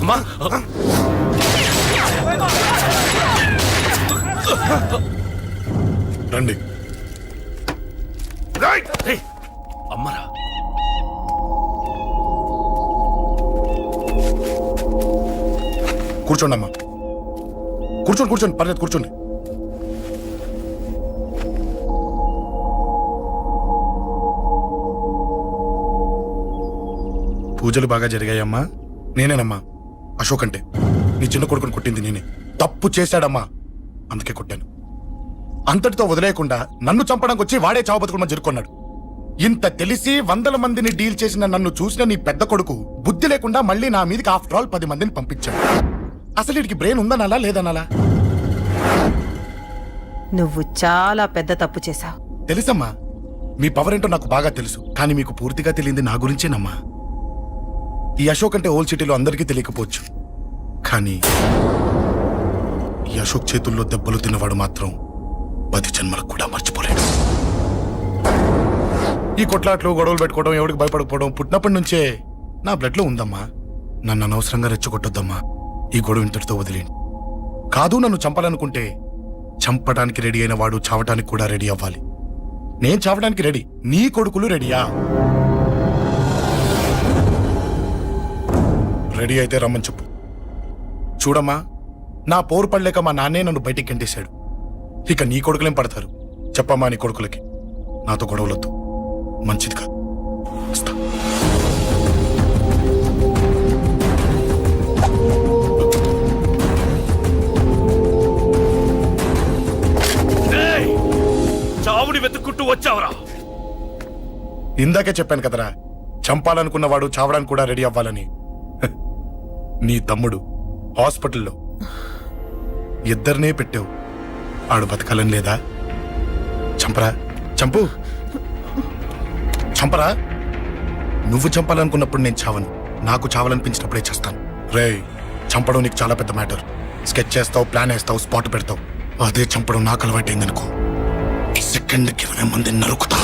అమ్మా, రండి. ఏయ్, అమ్మరా. కూర్చోండి అమ్మా. కూర్చోండి పర్లేదు, కూర్చోండి. పూజలు బాగా జరిగాయమ్మా? నేనేనమ్మా అశోక్ అంటే. నీ చిన్న కొడుకుని కొట్టింది నేనే. తప్పు చేశాడమ్మా, అందుకే కొట్టాను. అంతటితో వదిలేయకుండా నన్ను చంపడానికి వచ్చి వాడే చావు బతుకుని జరుపుకున్నాడు. ఇంత తెలిసి 100 మందిని డీల్ చేసిన నన్ను చూసిన నీ పెద్ద కొడుకు బుద్ధి లేకుండా మళ్ళీ నా మీదకి ఆఫ్టర్ ఆల్ 10 మందిని పంపించాడు. అసలు వీడికి బ్రెయిన్ ఉందనాలా లేదనాలా? నువ్వు చాలా పెద్ద తప్పు చేశావు. తెలుసమ్మా, మీ పవర్ ఏంటో నాకు బాగా తెలుసు. కానీ మీకు పూర్తిగా తెలియంది నా గురించేనమ్మా. ఈ అశోక్ అంటే ఓల్డ్ సిటీలో అందరికీ తెలియకపోవచ్చు, కానీ ఈ అశోక్ చేతుల్లో దెబ్బలు తిన్నవాడు మాత్రం 10 జన్మలకు కూడా మర్చిపోలేడు. ఈ కొట్లాట్లు, గొడవలు పెట్టుకోవడం, ఎవరికి భయపడకపోవడం పుట్టినప్పటి నుంచే నా బ్లడ్ లో ఉందమ్మా. నన్ను అనవసరంగా రెచ్చగొట్టొద్దమ్మా. ఈ గొడవ ఇంతటితో వదిలేండి. కాదు, నన్ను చంపాలనుకుంటే చంపడానికి రెడీ అయిన వాడు చావటానికి కూడా రెడీ అవ్వాలి. నేను చావడానికి రెడీ, నీ కొడుకులు రెడీయా? రెడీ అయితే రమ్మని చెప్పు. చూడమ్మా, నా పోరు పడలేక మా నాన్నే నన్ను బయటికి గంటేశాడు. ఇక నీ కొడుకులేం పడతారు? చెప్పమ్మా నీ కొడుకులకి నాతో గొడవలొద్దు, మంచిది కాదు. వస్తా. ఏయ్, చావుని వెతుక్కుంటూ వచ్చావురా. ఇందాకే చెప్పాను కదరా, చంపాలనుకున్నవాడు చావడానికి కూడా రెడీ అవ్వాలని. నీ తమ్ముడు హాస్పిటల్లో ఇద్దరినే పెట్టావు, ఆడు బతకాలని లేదా? చంపరా, చంపరా. నువ్వు చంపాలనుకున్నప్పుడు నేను చావను, నాకు చావాలనిపించినప్పుడే చేస్తాను. రేయ్, చంపడం నీకు చాలా పెద్ద మ్యాటర్. స్కెచ్ చేస్తావు, ప్లాన్ వేస్తావు, స్పాట్ పెడతావు. అదే చంపడం నాకు అలవాటైందనుకో, సెకండ్కి 20 మందిని నరుకుతా.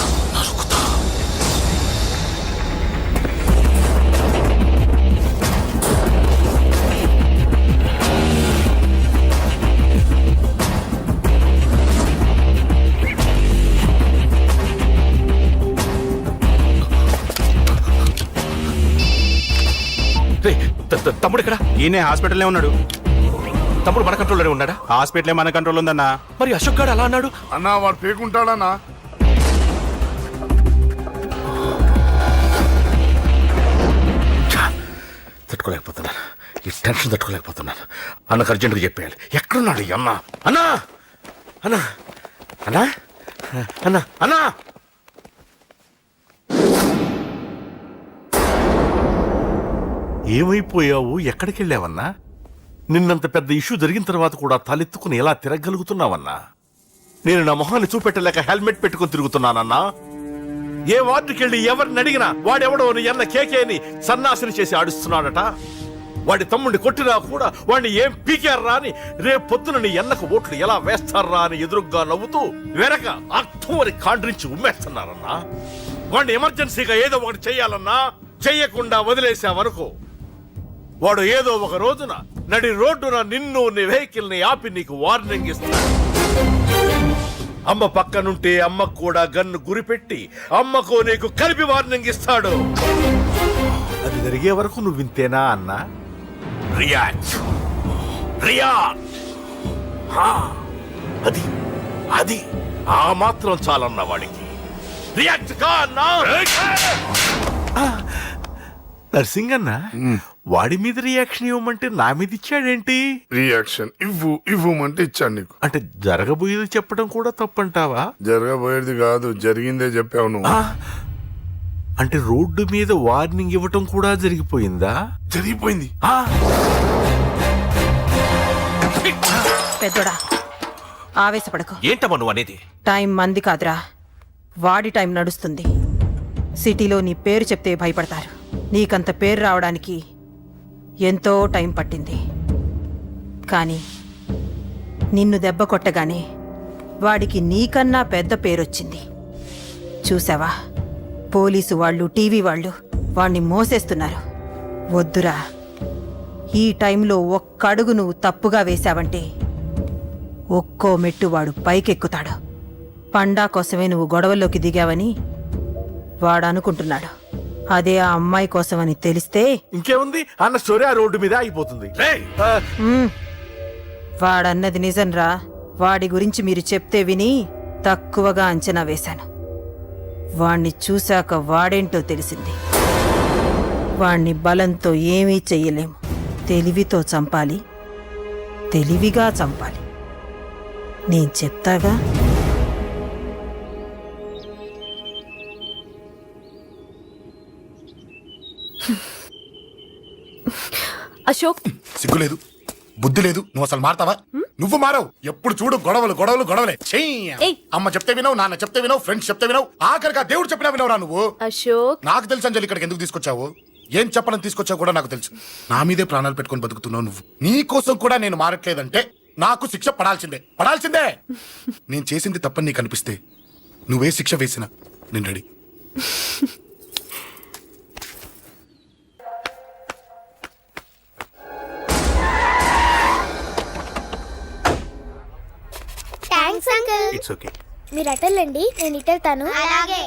తమ్ముడు ఇక్కడ? ఈయనే హాస్పిటల్లో ఉన్నాడు. తమ్ముడు మన కంట్రోల్లోనే ఉన్నాడా? హాస్పిటలే మన కంట్రోల్ ఉందన్నా. మరి అశోక్ గారు అలా అన్నాడు? అన్నా, వాడు పేకుంటాడన్నా. తట్టుకోలేకపోతున్నాను, ఈ టెన్షన్ తట్టుకోలేకపోతున్నాను. అన్నకు అర్జెంట్గా చెప్పేయాలి. ఎక్కడున్నాడు ఈ అన్న? అన్నా, అన్నా, అన్నా, అన్నా, అన్నా. ఏమైపోయావు? ఎక్కడికి వెళ్ళావన్నా? 「 నిన్నంత పెద్ద ఇష్యూ జరిగిన తర్వాత కూడా తలెత్తుకుని ఎలా తిరగలుగుతున్నావన్నా? 「 నిన్నంత పెద్ద ఇష్యూ జరిగిన తర్వాత కూడా తలెత్తుకుని ఎలా తిరగలుగుతున్నావన్నా? 「నేను నా మొహాన్ని చూపెట్టలేక హెల్మెట్ పెట్టుకుని తిరుగుతున్నానన్నా. ఏ వార్డుకి వెళ్ళి ఎవరిని అడిగినా వాడెవడో నీ అన్న కేకేని సన్నాసిని చేసి ఆడిస్తున్నాడట. వాడి తమ్ముడిని కొట్టినా కూడా వాడిని ఏం పీకారా అని రేపు పొద్దున నీ అన్నకు ఓట్లు ఎలా వేస్తారా అని ఎదురుగ్గా నవ్వుతూ వెనక అర్థమని కాండ్రించి ఉమ్మేస్తున్నారన్నా. వాడిని ఎమర్జెన్సీగా ఏదో ఒకటి చెయ్యాలన్నా. చెయ్యకుండా వదిలేసావనుకో, వాడు ఏదో ఒక రోజున నడి రోడ్డున నిన్ను నీ వెహికల్ ని ఆపి నీకు వార్నింగ్ ఇస్తాడు. అమ్మ పక్కనుంటే అమ్మకు కూడా గన్ను గురిపెట్టి అమ్మకు నీకు కలిపి వార్నింగ్ ఇస్తాడు. అది జరిగే వరకు నువ్వు వింతేనా అన్నా? React react. అది అది ఆ మాత్రం చాలన్న వాడికి. రియాక్ట్ కా అన్నా. నర్సింగ్ అన్న, వాడి మీద రియాక్షన్ ఇవ్వమంటే నా మీద ఇచ్చాడేంటి? రియాక్షన్ ఇవ్వమంటే ఇచ్చాను నీకు. అంటే జరగబోయేది చెప్పడం కూడా తప్పంటావా? జరగబోయేది కాదు, జరిగిందే చెప్పావు నువ్వు. అంటే రోడ్డు మీద వార్నింగ్ ఇవ్వటం కూడా జరిగిపోయిందా? జరిగిపోయింది. పెద్దోడా ఆవేశపడకు. ఏంటమ్మా నువ్వు అనేది? టైం మంది కాదురా, వాడి టైం నడుస్తుంది. సిటీలో నీ పేరు చెప్తే భయపడతారు. నీకంత పేరు రావడానికి ఎంతో టైం పట్టింది. కానీ నిన్ను దెబ్బ కొట్టగానే వాడికి నీకన్నా పెద్ద పేరొచ్చింది. చూసావా, పోలీసు వాళ్ళు, టీవీ వాళ్ళు వాణ్ణి మోసేస్తున్నారు. వద్దురా, ఈ టైంలో ఒక్క అడుగు నువ్వు తప్పుగా వేశావంటే ఒక్కో మెట్టు వాడు పైకెక్కుతాడు. పండా కోసమే నువ్వు గొడవల్లోకి దిగావని వాడు అనుకుంటున్నాడు. అదే ఆ అమ్మాయి కోసమని తెలిస్తే ఇంకేముంది అన్న స్టోరీ ఆ రోడ్డు మీద ఆగిపోతుంది. వాడన్నది నిజంరా. వాడి గురించి మీరు చెప్తే విని తక్కువగా అంచనా వేశాను. వాణ్ణి చూశాక వాడేంటో తెలిసింది. వాణ్ణి బలంతో ఏమీ చెయ్యలేము. తెలివితో చంపాలి, తెలివిగా చంపాలి. నేను చెప్తాగా. అశోక్, సిగ్గు లేదు, బుద్ధి లేదు. నువ్వు అసలు మారతావా? నువ్వు మారవు. ఎప్పుడు చూడు గొడవలు గొడవలు గొడవలే. ఏయ్. అమ్మ చెప్తే వినవు, నాన్న చెప్తే వినవు, ఫ్రెండ్స్ చెప్తే వినవు, ఆఖరిగా దేవుడు చెప్పినా వినవురా నువ్వు. అశోక్, నాకు తెలుసు అంజలి ఇక్కడికి ఎందుకు తీసుకొచ్చావు, ఏం చెప్పాలని తీసుకొచ్చావు కూడా నాకు తెలుసు. నా మీదే ప్రాణాలు పెట్టుకొని బతుకుతున్నావు నువ్వు. నీ కోసం కూడా నేను మారట్లేదంటే నాకు శిక్ష పడాల్సిందే, పడాల్సిందే. నేను చేసింది తప్పని నీకు అనిపిస్తే నువ్వే శిక్ష వేసినా నేను ready. Thanks uncle. It's okay. మీరు అటెళ్ళండి, నేను ఇటెళ్తాను. అలాగే.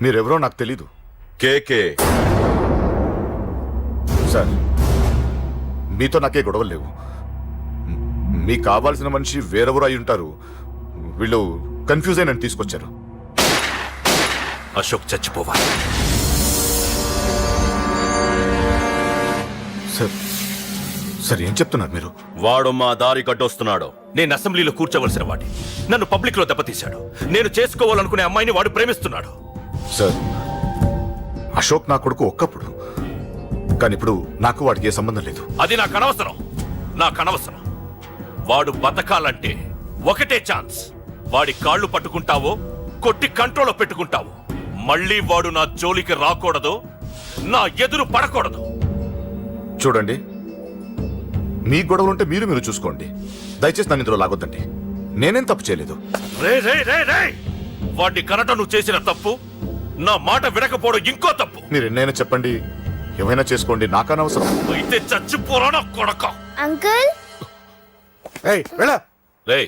మీరెవరో నాకు తెలీదు. కేకే సార్, మీతో నాకే గొడవలు లేవు. మీకు కావాల్సిన మనిషి వేరెవరో అయి ఉంటారు. వీళ్ళు కన్ఫ్యూజ్ అయి నన్ను తీసుకొచ్చారు. అశోక్ చచ్చిపోవాలి. సార్ సార్ ఏం చెప్తున్నారు మీరు? వాడు మా దారి కట్టొస్తున్నాడు. నేను అసెంబ్లీలో కూర్చోవలసిన వాడి నన్ను పబ్లిక్ లో దెబ్బతీశాడు. నేను చేసుకోవాలనుకునే అమ్మాయిని వాడు ప్రేమిస్తున్నాడు. సార్, అశోక్ నా కొడుకు ఒక్కప్పుడు, కానీ ఇప్పుడు నాకు వాడికి ఏ సంబంధం లేదు. అది నాకు అనవసరం, నాకు అనవసరం. వాడు బతకాలంటే ఒకటే ఛాన్స్. వాడి కాళ్ళు పట్టుకుంటావో కొట్టి కంట్రోల్లో పెట్టుకుంటావు. మళ్ళీ వాడు నా జోలికి రాకూడదు, నా ఎదురు పడకూడదు. చూడండి, మీ గొడవలుంటే మీరు చూసుకోండి. దయచేసి నన్ను ఇందులో లాగొద్దండి. నేనేం తప్పు చేయలేదు. రే రే రే రే, వాడిని కనట నువ్వు చేసిన తప్పు, నా మాట వినకపోవడం ఇంకో తప్పు. మీరు ఎన్నైనా చెప్పండి, ఏమైనా చేసుకోండి, నాకనవసరం. అయితే చచ్చిపోరా నా కొడక. అంకుల్. ఏయ్ వెళ్ళ. రే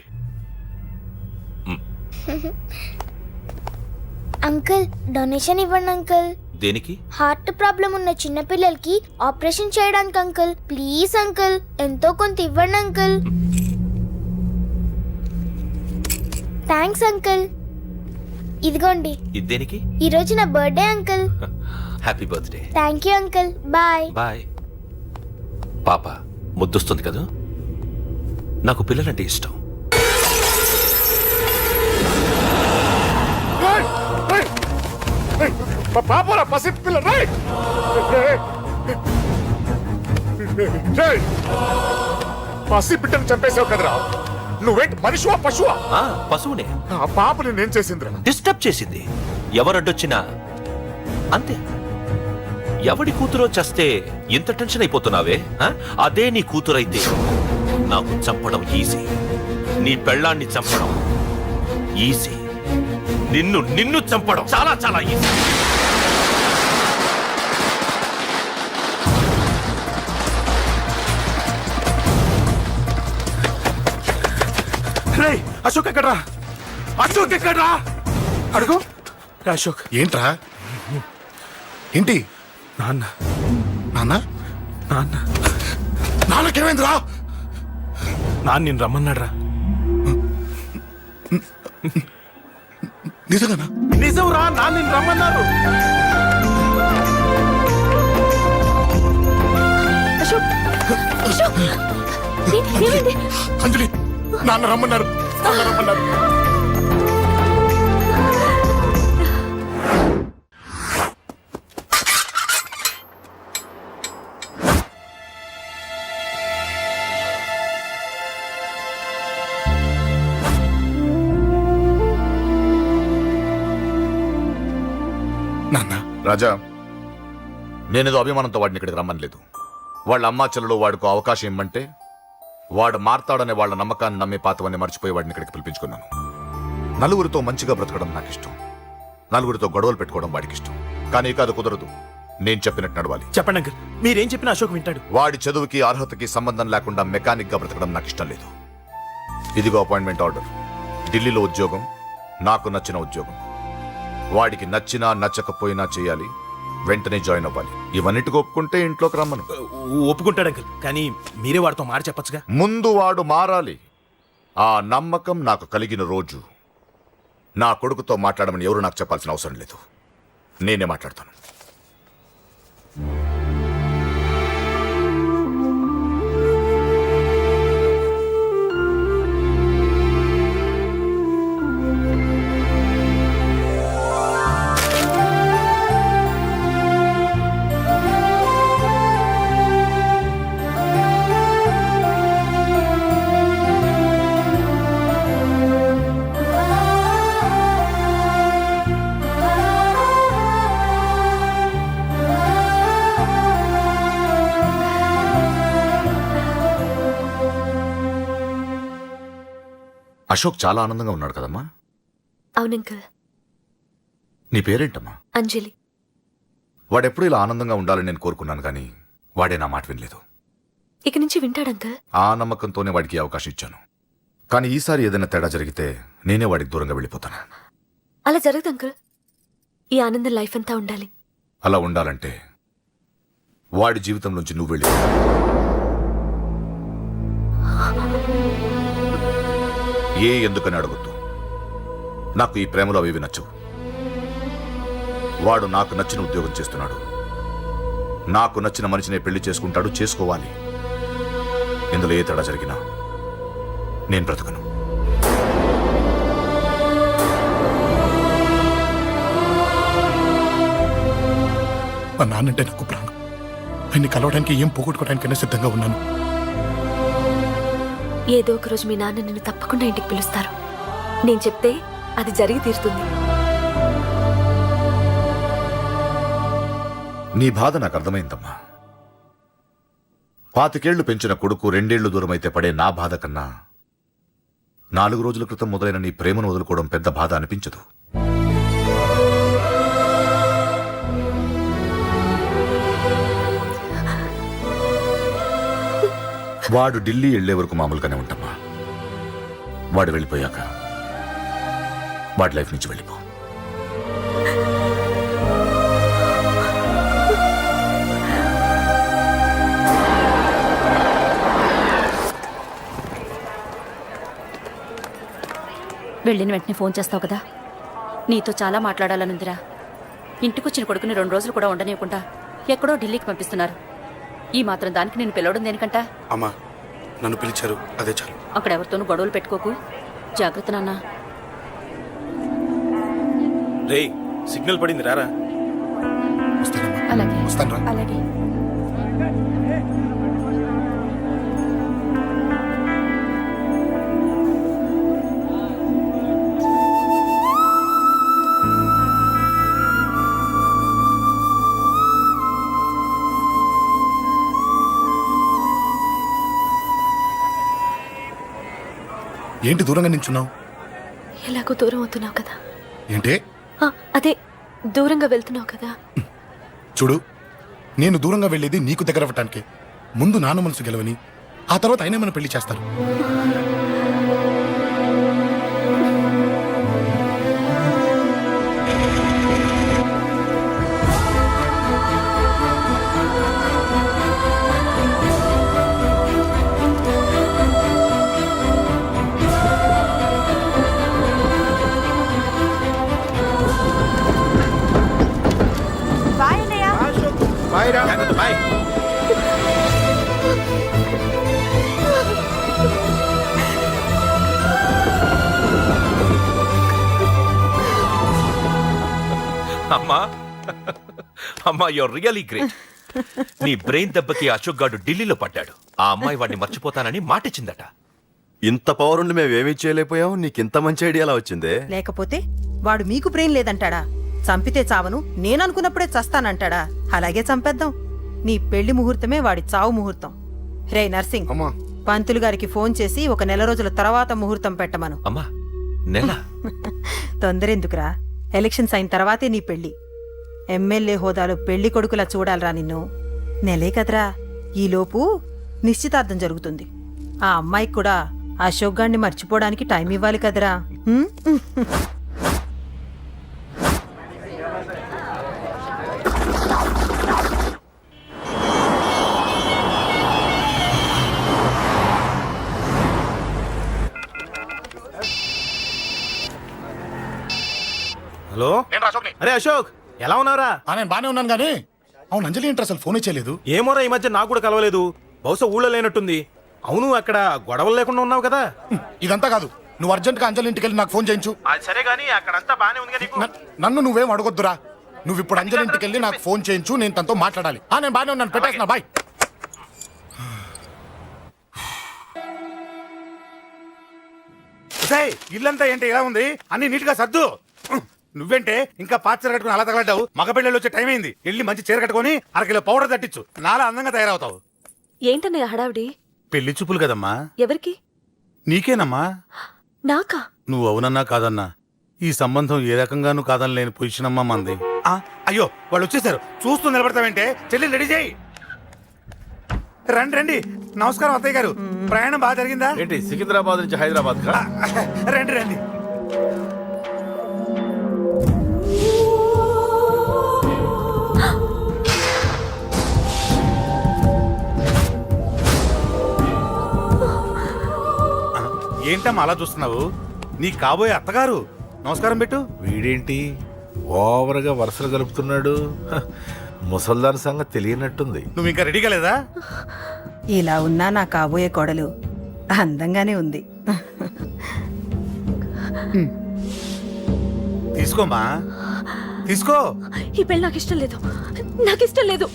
అంకుల్, డొనేషన్ ఇవ్వండి అంకుల్. దేనికి? హార్ట్ ప్రాబ్లం ఉన్న చిన్న పిల్లలకి ఆపరేషన్ చేయడానికి అంకుల్. ప్లీజ్ అంకుల్, ఎంతో కొంత ఇవ్వండి అంకుల్. Thanks uncle. ఇదిగోండి. ఇది దేనికి? ఈ రోజు నా birthday uncle. Happy birthday. Thank you uncle. Bye. Bye. పాప, ముద్దొస్తుంది కదా, నాకు పిల్లలంటే ఇష్టం. పాపరా పసి పిల్ల పసి బిడ్డను చంపేశావు కదరా, నువ్వేంటి మనిషివా పశువా? పశువునే. ఆ పాపని నేను చేసిందిరా. డిస్టర్బ్ చేసింది. ఎవరడ్డొచ్చినా అంతే. ఎవడి కూతురో చస్తే ఇంత టెన్షన్ అయిపోతున్నావే? అదే నీ కూతురైతే నాకు చంపడం ఈజీ, నీ పెళ్ళాన్ని చంపడం ఈజీ, నిన్ను చంపడం చాలా చాలా ఈజీ. అశోక్ ఎక్కడ్రా? అశోక్ ఎక్కడ్రా? అడుగు అశోక్. ఏంట్రా? ఏంటి? నాన్న నాన్న నాన్న నాన్నకేమైందిరా? నాన్న నేను రమ్మన్నాడ్రా. నిజంగానా? నిజం రా, నాన్న నేను రమ్మన్నారు. అంజలి, నాన్న రమ్మన్నారు, నాన్న రమ్మన్నారు. రాజా, నేనేదో అభిమానంతో వాడిని ఇక్కడికి రమ్మనలేదు. వాళ్ళ అమ్మా చెల్లెలు వాడికి అవకాశం ఇమ్మంటే వాడు మారతాడనే వాళ్ళ నమ్మకాన్ని నమ్మి పాతవన్నీ మర్చిపోయి వాడిని ఇక్కడికి పిలిపించుకున్నాను. నలుగురితో మంచిగా బ్రతకడం నాకు ఇష్టం, నలుగురితో గొడవలు పెట్టుకోవడం వాడికి ఇష్టం. కానీ ఇక అది కుదరదు. నేను చెప్పినట్టు నడవాలి. చెప్పండి అంకుల్, మీరేం చెప్పినా అశోక్ వింటాడు. వాడి చదువుకి అర్హతకి సంబంధం లేకుండా మెకానిక్ గా బ్రతకడం నాకు ఇష్టం లేదు. ఇదిగో అపాయింట్మెంట్ ఆర్డర్. ఢిల్లీలో ఉద్యోగం, నాకు నచ్చిన ఉద్యోగం. వాడికి నచ్చినా నచ్చకపోయినా చేయాలి, వెంటనే జాయిన్ అవ్వాలి. ఇవన్నిటికి ఒప్పుకుంటే ఇంట్లోకి రమ్మను. ఒప్పుకుంటాడు అంకుల్, కానీ మీరే వాడితో మాట చెప్పచ్చుగా. ముందు వాడు మారాలి. ఆ నమ్మకం నాకు కలిగిన రోజు నా కొడుకుతో మాట్లాడమని ఎవరు నాకు చెప్పాల్సిన అవసరం లేదు, నేనే మాట్లాడతాను. అశోక్ చాలా ఆనందంగా ఉన్నాడు కదమ్మా? అవునంకల్. నీ పేరేంటమ్మా? అంజలి. వాడెప్పుడు ఇలా ఆనందంగా ఉండాలని నేను కోరుకున్నాను, కానీ వాడే నా మాట వినలేదు. ఇక నుంచి వింటాడంకల్. ఆ నమ్మకంతోనే వాడికి అవకాశం ఇచ్చాను. కానీ ఈసారి ఏదైనా తేడా జరిగితే నేనే వాడికి దూరంగా వెళ్ళిపోతాను. అలా జరగదు అంకల్. ఈ ఆనందం లైఫ్ అంతా ఉండాలి. అలా ఉండాలంటే వాడి జీవితం నుంచి నువ్వు వెళ్ళి. ఎందుకని అడగొద్దు. నాకు ఈ ప్రేమలో అవి నచ్చవు. వాడు నాకు నచ్చిన ఉద్యోగం చేస్తున్నాడు, నాకు నచ్చిన మనిషినే పెళ్లి చేసుకుంటాడు, చేసుకోవాలి. ఇందులో ఏ తేడా జరిగినా నేను బ్రతకను. మా నాన్నంటే నాకు ప్రాణం. ఆయన్ని కలవడానికి ఏం పోగొట్టుకోవడానికైనా సిద్ధంగా ఉన్నాను. ఏదో ఒక రోజు మీ నాన్న నిన్ను తప్పకుండా ఇంటికి పిలుస్తారు. నేను చెప్తే అది జరిగి తీరుతుంది. నీ బాధ నాకు అర్థమైందమ్మా. 25 ఏళ్లు పెంచిన కొడుకు 2 ఏళ్లు దూరమైతే పడే నా బాధ కన్నా 4 రోజుల క్రితం మొదలైన నీ ప్రేమను వదులుకోవడం పెద్ద బాధ అనిపించదు. వాడు ఢిల్లీ వెళ్లే వరకు మామూలుగానే ఉంటామా. వాడు వెళ్ళిపోయాక వాడి లైఫ్ నుంచి వెళ్ళిపో. వెళ్ళిన వెంటనే ఫోన్ చేస్తావు కదా. నీతో చాలా మాట్లాడాలనుందిరా. ఇంటికొచ్చిన కొడుకుని 2 రోజులు కూడా ఉండనివ్వకుండా ఎక్కడో ఢిల్లీకి పంపిస్తున్నారు. ఈ మాత్రం దానికి నేను పిలవడం దేనికంట? అమ్మా నన్ను పిలిచారు అదే చాలు. అక్కడ ఎవరితోనూ గొడవలు పెట్టుకోకు. జాగ్రత్త నాన్న. రే సిగ్నల్ పడింది రారా. వస్తానమ్మా. అలాగే వస్తాను రా. అలాగే. ఏంటి దూరంగా నించున్నావు? ఎలాగో దూరం అవుతున్నావు కదా. ఏంటి? అదే దూరంగా వెళ్తున్నావు కదా. చూడు, నేను దూరంగా వెళ్ళేది నీకు దగ్గర అవ్వటానికి. ముందు నాన్న మనసు గెలవని, ఆ తర్వాత ఆయనే మన పెళ్లి చేస్తారు. బాయ్ రా బాయ్. అమ్మా అమ్మా యువర్ రియలీ గ్రేట్. నీ బ్రెయిన్ దెబ్బకి అశోక్ గాడు ఢిల్లీలో పడ్డాడు. ఆ అమ్మాయి వాడిని మర్చిపోతానని మాటిచ్చిందట. ఇంత పవర్ ఉండి మేము ఏమీ చేయలేకపోయాం, నీకింత మంచి ఐడియా ఎలా వచ్చిందే? లేకపోతే వాడు మీకు బ్రెయిన్ లేదంటాడా? చంపితే చావను, నేననుకున్నప్పుడే చస్తానంటాడా? అలాగే చంపేద్దాం. నీ పెళ్లి ముహూర్తమే వాడి చావు ముహూర్తం. రే నర్సింగ్, అమ్మా పంతులు గారికి ఫోన్ చేసి ఒక నెల రోజుల తర్వాత ముహూర్తం పెట్టమను. అమ్మా నెల తొందరెందుకురా? ఎలక్షన్స్ అయిన తర్వాతే నీ పెళ్లి. ఎమ్మెల్యే హోదాలో పెళ్లి కొడుకులా చూడాలరా నిన్ను. నెలే కదరా, ఈలోపు నిశ్చితార్థం జరుగుతుంది. ఆ అమ్మాయికి కూడా అశోక్ గాన్ని మర్చిపోవడానికి టైం ఇవ్వాలి కదరా. హ్మ్? హలో అరే అశోక్ ఎలా ఉన్నారా? నేను బానే ఉన్నాను కానీ అవును అంజలి ఏంటి అసలు ఫోన్ చేయలేదు? ఏమోరా ఈ మధ్య నాకు కూడా కలవలేదు. బహుశా ఊళ్ళో లేనట్టుంది. అవును అక్కడ గొడవలు లేకుండా ఉన్నావు కదా. ఇదంతా కాదు, నువ్వు అర్జెంట్ గా అంజలి ఇంటికి వెళ్ళి నాకు ఫోన్ చేయించు. అది సరే గానీ అక్కడంతా బానే ఉంది నీకు. నన్ను నువ్వేం అడగొద్దురా. నువ్వు ఇప్పుడు అంజలి ఇంటికి వెళ్ళి నాకు ఫోన్ చేయించు, నేను తనతో మాట్లాడాలి. నేను బానే ఉన్నాను, పెట్టేస్తున్నా, బాయ్. ఇల్లంతా ఏంటి ఇలా ఉంది? అన్ని నీట్ గా సర్దు. నువ్వేంటే ఇంకా పాత చీర కట్టుకుని అలా తగలడ్డావు? మగ పిల్లలు వచ్చే టైం అయింది. వెళ్ళి మంచి చీర కట్టుకుని అరకిలో పౌడర్ తట్టించు. నాలా అందంగా తయారవుతావు. ఏంటన్నయ్య హడావిడి? పెళ్లి చూపులు కదమ్మా. ఎవరికి? నీకేనమ్మా. నాకా? నువ్వు అవునన్నా కాదన్నా ఈ సంబంధం ఏ రకంగానూ కాదని లేని పొజిషన్ అమ్మా మంది. అయ్యో వాళ్ళు వచ్చేసారు, చూస్తూ నిలబడతావేంటే? చెల్లి రెడీ చేయి. రండి రండి. నమస్కారం అత్తయ్య గారు, ప్రయాణం బాగా జరిగిందా? ఏంటి సికింద్రాబాద్ నుంచి హైదరాబాద్ కా? రండి రండి. ఏంటమ్మా అలా చూస్తున్నావు? నీ కాబోయే అత్తగారు. నమస్కారం పెట్టు. వీడేంటి ఓవర్గా వరుసలు కలుపుతున్నాడు? ముసల్దాన్ సంగతి తెలియనట్టుంది. నువ్వు ఇంకా రెడీ కాలేదా? ఇలా ఉన్నా నా కాబోయే కోడలు అందంగానే ఉంది. తీసుకోమ్మా తీసుకో. ఈ పెళ్లి నాకు ఇష్టం లేదు, నాకు ఇష్టం లేదు.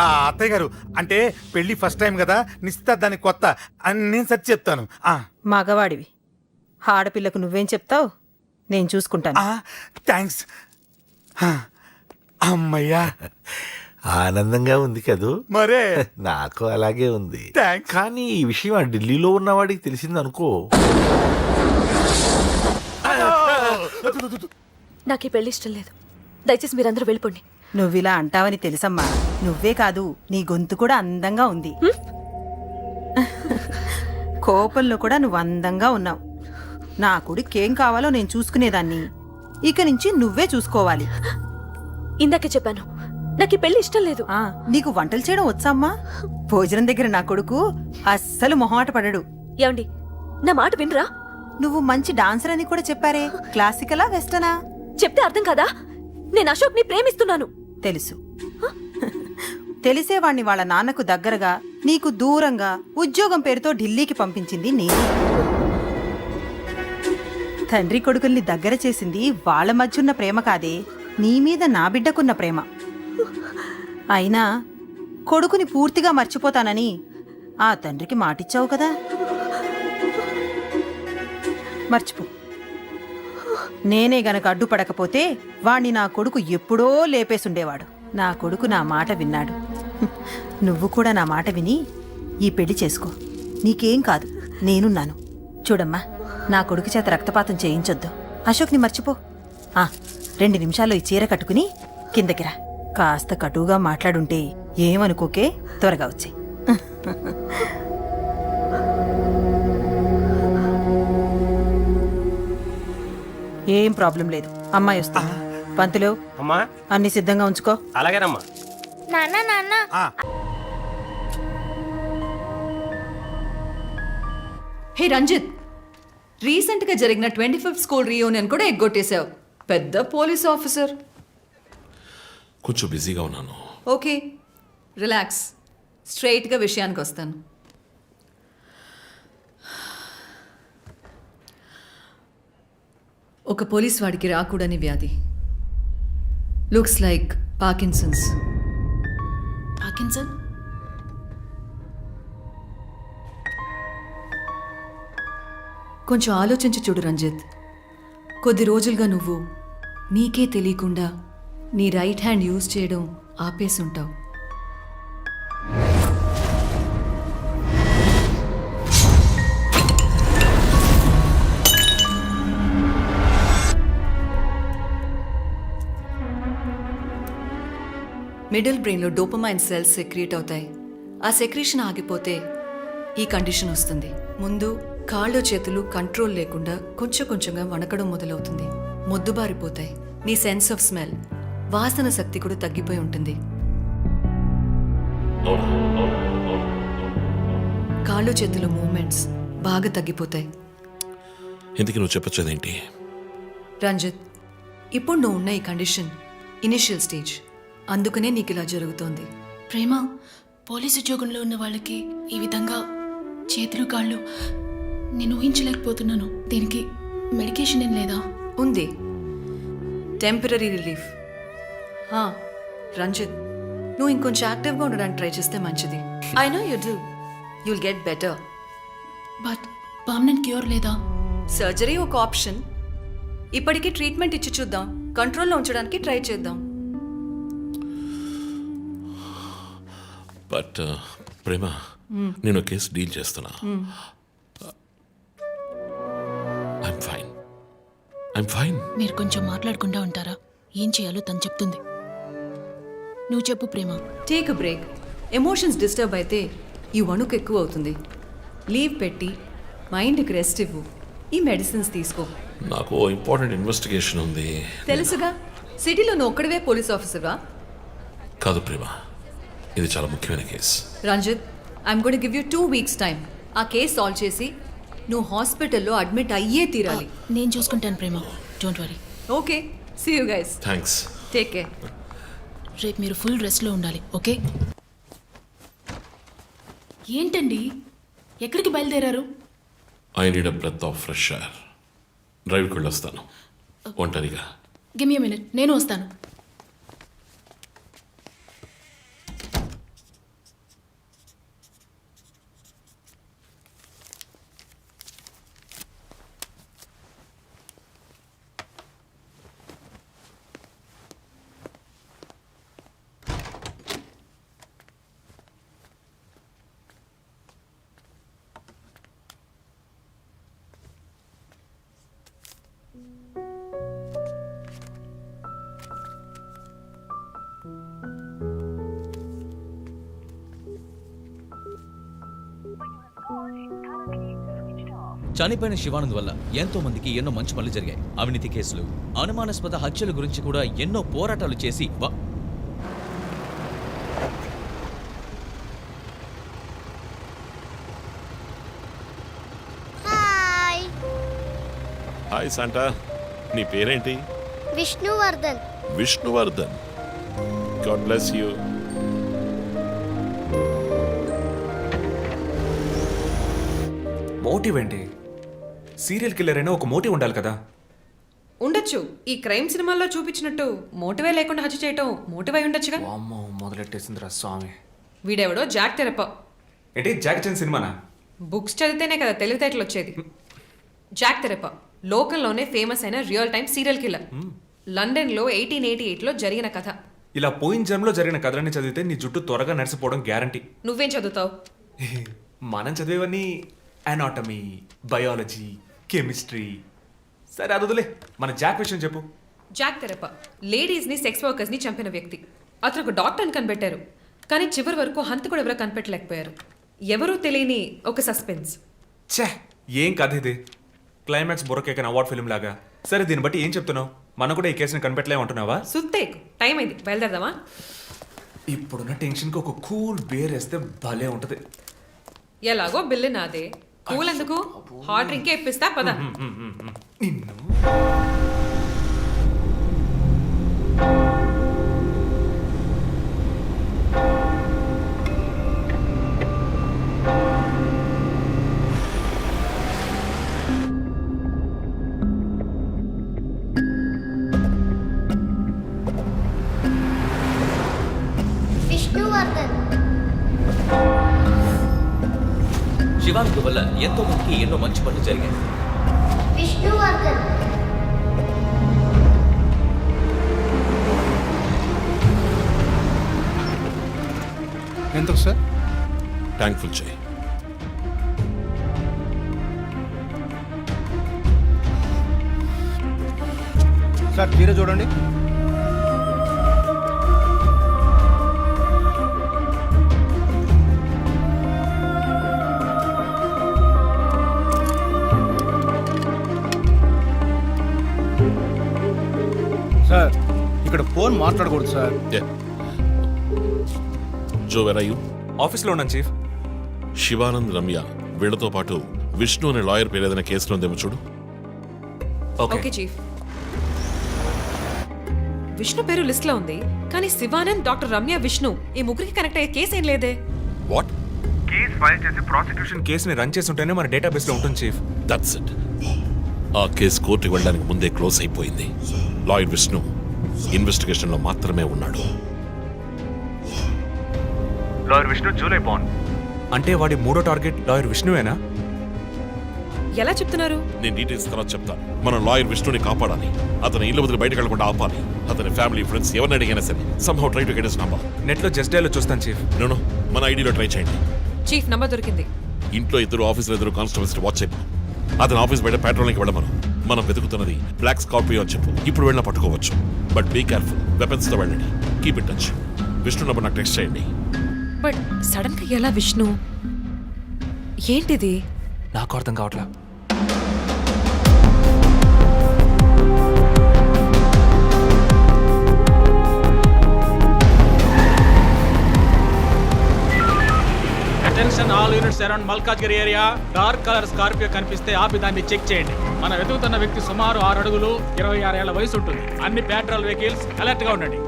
అత్తయ్య గారు అంటే పెళ్లి ఫస్ట్ టైం కదా, నిశ్చితార్థానికి కొత్త అని నేను సరి చెప్తాను. మగవాడివి, ఆడపిల్లకు నువ్వేం చెప్తావు? నేను చూసుకుంటాను. థ్యాంక్స్. అమ్మయ్యా ఆనందంగా ఉంది కదూ? మరే నాకు అలాగే ఉంది. థ్యాంక్స్. కానీ ఈ విషయం ఆ ఢిల్లీలో ఉన్నవాడికి తెలిసింది అనుకో. నాకు ఈ పెళ్లి ఇష్టం లేదు. దయచేసి మీరందరూ వెళ్ళిపోండి. నువ్విలా అంటావని తెలుసమ్మా. నువ్వే కాదు, నీ గొంతు కూడా అందంగా ఉంది. కోపంలో కూడా నువ్వు అందంగా ఉన్నావు. నా కొడుకేం కావాలో నేను చూసుకునేదాన్ని. ఇక నుంచి నువ్వే చూసుకోవాలి. ఇందాకే చెప్పాను, నాకు ఈ పెళ్లి ఇష్టం లేదు. నీకు వంటలు చేయడం వచ్చామ్మా? భోజనం దగ్గర నా కొడుకు అస్సలు మొహమాట పడడు. ఏమండి, నా మాట వినరా? నువ్వు మంచి డాన్సర్ అని కూడా చెప్పారే. క్లాసికలా వెస్టర్నా? చెప్తే అర్థం కదా. నేను అశోక్ని ప్రేమిస్తున్నాను. తెలుసు. తెలిసేవాణ్ణి వాళ్ళ నాన్నకు దగ్గరగా, నీకు దూరంగా ఉద్యోగం పేరుతో ఢిల్లీకి పంపించింది నేనే. తండ్రి కొడుకుల్ని దగ్గర చేసింది వాళ్ళ మధ్యున్న ప్రేమ కాదే, నీ మీద నా బిడ్డకున్న ప్రేమ. అయినా కొడుకుని పూర్తిగా మర్చిపోతానని ఆ తండ్రికి మాటిచ్చావు కదా, మర్చిపో. నేనే గనక అడ్డుపడకపోతే వాణ్ణి నా కొడుకు ఎప్పుడో లేపేసుండేవాడు. నా కొడుకు నా మాట విన్నాడు. నువ్వు కూడా నా మాట విని ఈ పెళ్లి చేసుకో. నీకేం కాదు, నేనున్నాను. చూడమ్మా, నా కొడుకు చేత రక్తపాతం చేయించొద్దు. అశోక్ని మర్చిపో. 2 నిమిషాల్లో ఈ చీర కట్టుకుని కిందకిరా. కాస్త కటువుగా మాట్లాడుంటే ఏమనుకోకే, త్వరగా వచ్చే. ఏం ప్రాబ్లం లేదు, అమ్మాయి వస్తా. పంతులు, అమ్మా అన్ని సిద్ధంగా ఉంచుకో. అలాగేనమ్మా. నాన్న నాన్న హే రంజిత్, రీసెంట్ గా జరిగిన 25th స్కూల్ రీయూనియన్ కూడా ఎగ్గొట్టేశావు. పెద్ద పోలీస్ ఆఫీసర్. కొంచెం బిజీగా ఉన్నాను. Okay, relax. స్ట్రైట్ గా విషయానికి వస్తాను. ఒక పోలీస్ వాడికి రాకూడని వ్యాధి. Looks like Parkinson's. పార్కిన్సన్? కొంచెం ఆలోచించి చూడు రంజిత్. కొద్ది రోజులుగా నువ్వు నీకే తెలియకుండా నీ రైట్ హ్యాండ్ యూజ్ చేయడం ఆపేసుంటావు. మిడిల్ బ్రెయిన్లో డోపమైన్ సెల్స్ సెక్రీట్ అవుతాయి. ఆ సెక్రీషన్ ఆగిపోతే ఈ కండిషన్ వస్తుంది. ముందు కాళ్ళు చేతులు కంట్రోల్ లేకుండా కొంచెం కొంచెంగా వణకడం మొదలవుతుంది. మొద్దుబారిపోతాయి. నీ సెన్స్ ఆఫ్ స్మెల్, వాసన శక్తి కూడా తగ్గిపోయి ఉంటుంది. కాళ్ళు చేతుల మూమెంట్స్ బాగా తగ్గిపోతాయి. ఎందుకు నువ్వు చెప్పొచ్చేదేంటి? రంజిత్, ఇప్పుడు నువ్వు ఉన్న ఈ కండిషన్ ఇనిషియల్ స్టేజ్. అందుకనే నీకు ఇలా జరుగుతోంది. ప్రేమ, పోలీసు ఉద్యోగంలో ఉన్న వాళ్ళకి ఈ విధంగా చేతులు కాళ్ళు నేను ఊహించలేకపోతున్నాను. దీనికి మెడికేషన్ ఏం లేదా? ఉంది, టెంపరీ రిలీఫ్. రంజిత్, నువ్వు ఇంకొంచెం యాక్టివ్గా ఉండడానికి ట్రై చేస్తే మంచిది. I know you do. You'll get better. But permanent cure లేదా? సర్జరీ ఒక ఆప్షన్. ఇప్పటికీ ట్రీట్మెంట్ ఇచ్చి చూద్దాం. కంట్రోల్లో ఉంచడానికి ట్రై చేద్దాం. బట్ ప్రేమ, నేను కేసు డీల్ చేస్తున్నా. I'm fine. మీరు కొంచెం మాట్లాడకుండా ఉంటారా? ఏం చేయాలో తను చెప్తుంది. నువ్వు చెప్పు Prema. Take a break. Emotions disturb అయితే ఈ వణుకు ఎక్కువ అవుతుంది. లీవ్ పెట్టి మైండ్కి రెస్ట్ ఇవ్వు. ఈ మెడిసిన్స్ తీసుకో. నాకు ఇంపార్టెంట్ ఇన్వెస్టిగేషన్ ఉంది. తెలుసుగా, సిటీలో నువ్వు ఒక్కడివే పోలీస్ ఆఫీసర్వా? కాదు ప్రేమ, ఇది చాలా ముఖ్యమైన case. Ranjith, I'm going to give you 2 weeks time. ఆ కేసు సాల్వ్ చేసి నువ్వు హాస్పిటల్లో అడ్మిట్ అయ్యే తీరాలి. నేను చూసుకుంటాను Prema, don't worry. Okay, see you guys. Thanks. Take care. రేపు మీరు ఫుల్ రెస్ట్లో ఉండాలి, ఓకే? ఏంటండి, ఎక్కడికి బయలుదేరారు? I need a breath of fresh air. డ్రైవ్కి వెళ్ళొస్తాను ఒంటరిగా. గివ్ మీ ఎ మినిట్, నేను వస్తాను. చనిపోయిన శివానంద్ వల్ల ఎంతో మందికి ఎన్నో మంచి పనులు జరిగాయి. అవినీతి కేసులు, అనుమానాస్పద హత్యల గురించి కూడా ఎన్నో పోరాటాలు చేసి హాయ్. హాయ్ శాంటా, నీ పేరేంటి? Vishnuvardhan. Vishnuvardhan. God bless you. Motive ఏంటి? సీరియల్ కిల్లర్ అయినా ఒక మోటివ్ ఉండాలి కదా. ఉండొచ్చు. ఈ క్రైమ్ సినిమాల్లో చూపించినట్టు మోటివే లేకుండా హత్య చేయటం మోటివ్ అయి ఉండొచ్చుగా. అమ్మో మొదలెట్టేసిందిరా స్వామి. వీడెవడో జాక్ తెరప. ఏంటి జాక్ చాన్ సినిమానా? బుక్స్ చదివితేనే కదా తెలివితేటలు వచ్చేది. జాక్ తెరప లోకంలోనే ఫేమస్ అయిన రియల్ టైమ్ సీరియల్ కిల్లర్. లండన్లో 1888లో జరిగిన కథ. ఇలా పోయిన జన్మలో జరిగిన కథలన్నీ చదివితే నీ జుట్టు త్వరగా నడిచిపోవడం గ్యారంటీ. నువ్వేం చదువుతావు? మనం చదివేవన్నీ అనాటమీ, బయాలజీ, కెమిస్ట్రీ. సరే అది వదిలే, మన జాక్ విషయం చెప్పు. జాక్ తెరప లేడీస్ని సెక్స్ వర్కర్స్ని చంపిన వ్యక్తి. అతను ఒక డాక్టర్ని కనిపెట్టారు, కానీ చివరి వరకు హంతకుడు ఎవరో కనిపెట్టలేకపోయారు. ఎవరూ తెలియని ఒక సస్పెన్స్. ఛే, ఏం కథ ఇది? క్లైమాక్స్ బుర్రకేకన్ అవార్డ్ ఫిల్మ్ లాగా. సరే దీన్ని బట్టి ఏం చెప్తున్నావు? మనం కూడా ఈ కేసుని కనిపెట్టలేమంటున్నావా? సుత్తేకు టైం అయింది, బయలుదేరదామా? ఇప్పుడున్న టెన్షన్కి ఒక కూల్ బేర్ వేస్తే భలే ఉంటది. ఎలాగో బిల్లు నాదే, కూల్ ఎందుకు? హాట్ డ్రింకే ఇప్పిస్తా పద. నిన్ను విష్ణువర్ధన్. శివానంద్ వల్ల ఎంతో మందికి ఎన్నో మంచి పనులు జరిగాయి. విష్ణువర్ధన్. ఎంత సార్? ట్యాంక్ ఫుల్ చేయి. సార్ మీరే చూడండి. సార్ ఇక్కడ ఫోన్ మాట్లాడకూడదు సార్. జో వెర్ ఆర్ యు? ఆఫీస్లో ఉన్నాను చీఫ్. శివానంద్, రమ్య వీళ్ళతో పాటు విష్ణు అనే లాయర్ పేరు ఏదైనా కేసులో ఉందేమో చూడు. Okay chief. విష్ణు పేరు లిస్ట్ లో ఉంది, కానీ శివానంద్, డాక్టర్ రమ్య, విష్ణు ఈ ముగ్గురికి కనెక్ట్ అయ్యే కేసు ఏం లేదే. వాట్? కేసు ఫైల్ చేసి ప్రాసిక్యూషన్ కేసుని రన్ చేసి ఉంటేనే మన డేటాబేస్ లో ఉంటుంది చీఫ్. That's it. ఆ కేసు కోర్టుకి వెళ్ళడానికి ముందే క్లోజ్ అయిపోయింది. లాయర్ విష్ణు ఇన్వెస్టిగేషన్ లో మాత్రమే ఉన్నాడు. లాయర్ విష్ణు జూలై బాండ్ అంటే వాడి మూడో టార్గెట్ లాయర్ విష్ణువేనా? ఎలా చెప్తున్నారు? నేను డీటెయిల్స్ తర్వాత చెప్తాను. మనం లాయర్ విష్ణుని కాపాడాలి. అతని ఇల్లు వదిలి బయటకు వెళ్లకుండా ఆపాలి. అతని ఫ్యామిలీ, ఫ్రెండ్స్ ఎవరిని అడిగినా సరే somehow try to get his number. Net లో జస్ట్ డైల్ చూస్తాను చీఫ్. నో మన ఐడిలో ట్రై చేయండి. చీఫ్ నంబర్ దొరికింది. ఇంట్లో ఇద్దరు, ఆఫీసులో ఇద్దరు కానిస్టేబుల్స్ వాచ్ చెప్పు. అతని ఆఫీస్ బయట పెట్రోలింగ్కి వెళ్ళమను. మనం వెతుకుతున్నది బ్లాక్ స్కార్పియో అని చెప్పు. ఇప్పుడు వెళ్ళినా పట్టుకోవచ్చు, బట్ బీ కేర్ఫుల్. వెపన్స్ తో వెళ్ళండి. Keep in touch. Vishnu number నాకు టెక్స్ట్ చేయండి. బట్ సడన్ గా ఎలా విష్ణు? ఏంటిది? నాకు అర్థం కావట్లా. Attention all units around Malkajgiri area. Dark colour Scorpio కనిపిస్తే ఆపి దాన్ని చెక్ చేయండి. మనం వెతుకుతున్న వ్యక్తి సుమారు 6 అడుగులు 26 ఏళ్ల వయసు ఉంటుంది. అన్ని పెట్రోల్ వెహికల్స్ అలర్ట్ గా ఉండండి.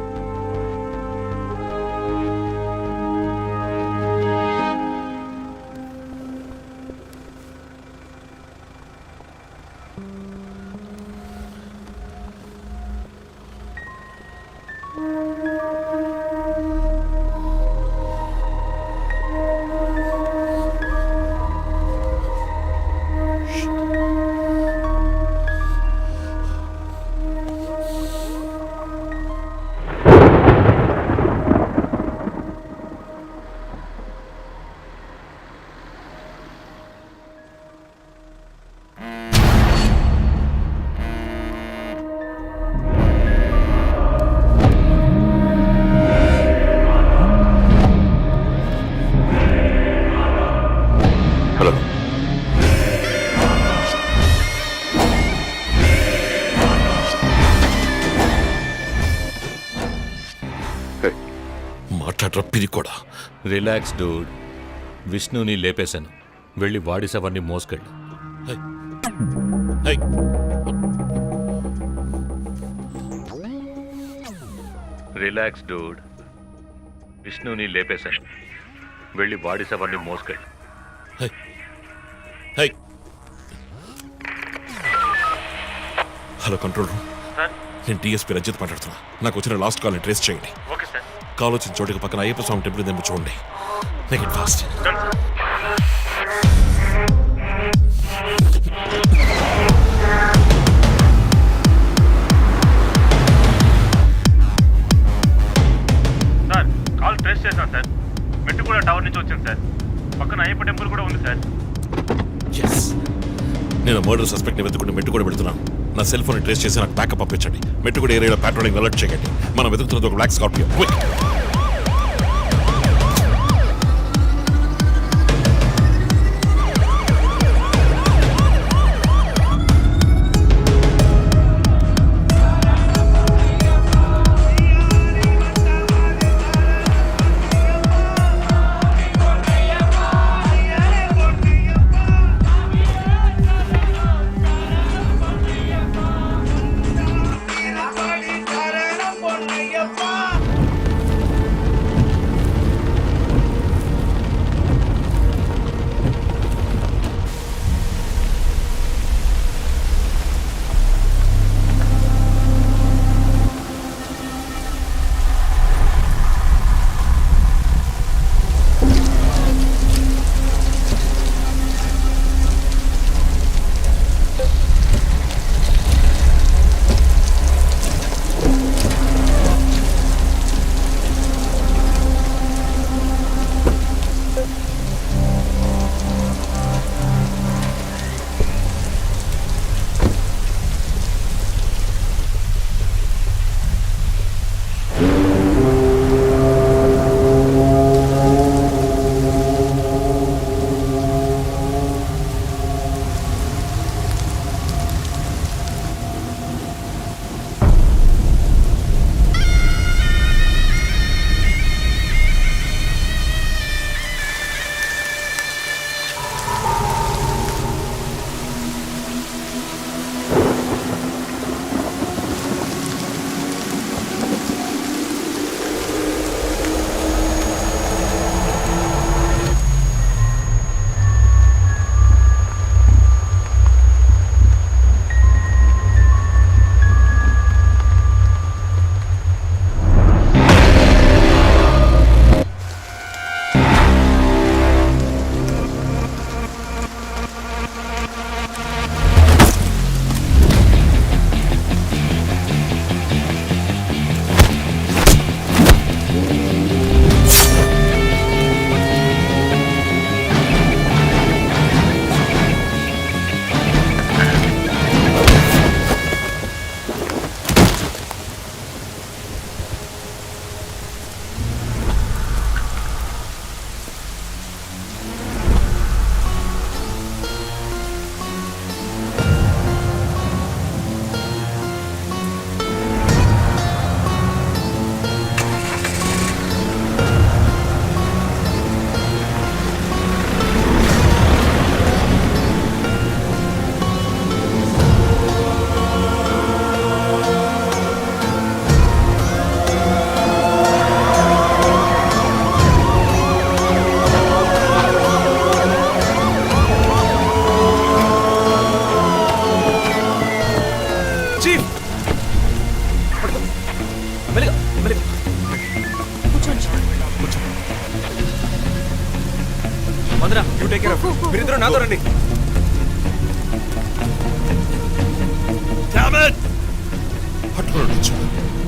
మాట్లాడరప్పిది కూడా. Relax dude. విష్ణుని లేపేశాను. వెళ్ళి వాడి శవాన్ని మోసుకెళ్ళు. Relax dude. విష్ణుని లేపేశాను. వెళ్ళి బాడీ సవర్ని మోసుకెళ్ళి. హలో కంట్రోల్ రూమ్, నేను డిఎస్పీ రజిత్ మాట్లాడుతున్నా. నాకు వచ్చిన లాస్ట్ కాల్ని ట్రేస్ చేయండి. Okay sir. కాల్ వచ్చిన చోటుకి పక్కన అయ్యప్ప స్వామి టెంపుల్ ఉందేమో చూడండి. Make it fast. Sir call trace చేశాను సార్. మెట్టుగూడ టవర్ నుంచి వచ్చింది సార్. పక్కన అయ్యప్ప టెంపుల్ కూడా ఉంది సార్. ఎస్, నేను మర్డర్ సస్పెక్ట్ ని వెతుకుంటూ మెట్టు కూడా వెళ్తున్నాను. నా సెల్ ఫోన్ ట్రేస్ చేసి నాకు బ్యాకప్ పంపించండి. మెట్టుగూడ ఏరియాలో ప్యాట్రోలింగ్ అలర్ట్ చేయండి. మనం వెతుకుతున్నది ఒక బ్లాక్ స్కార్పియో. క్విక్. మీరిద్దరూ నాతో రండి.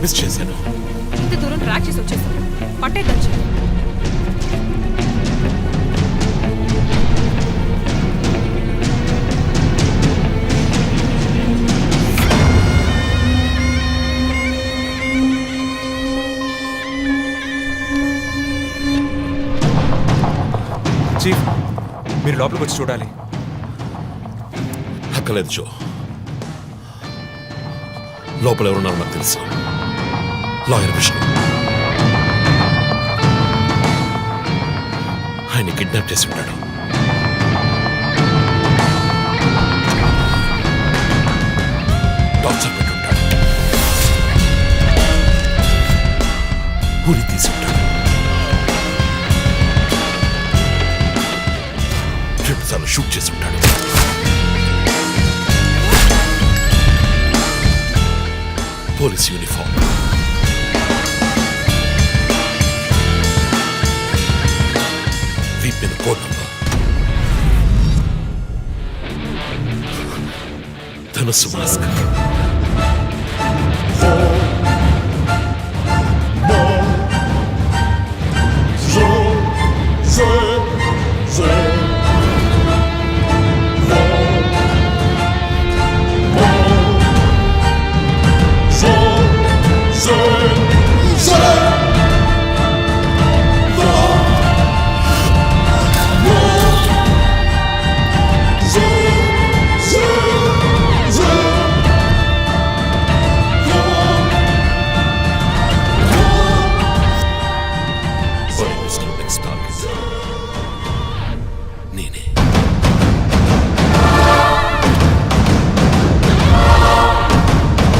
మిస్ చేశాను. ఇంత దూరం ట్రాక్ చేసి వచ్చేసాను. పట్టేద్దాం. చీఫ్, మీరు లోపలికి వచ్చి చూడాలి. అక్కలేదు జో. లోపల ఎవరున్నారో నాకు తెలుసు. లాయర్ విష్ణు. ఆయన కిడ్నాప్ చేసి ఉంటాడు. టార్చర్ పెట్టుంటాడు. ఉరి తీసి ఉంటాడు. 2 సార్లు షూట్ చేసి ఉంటాడు. పోలీస్ యూనిఫామ్, వీపిన కోడ్ నంబర్, ధనుసు మాస్క్.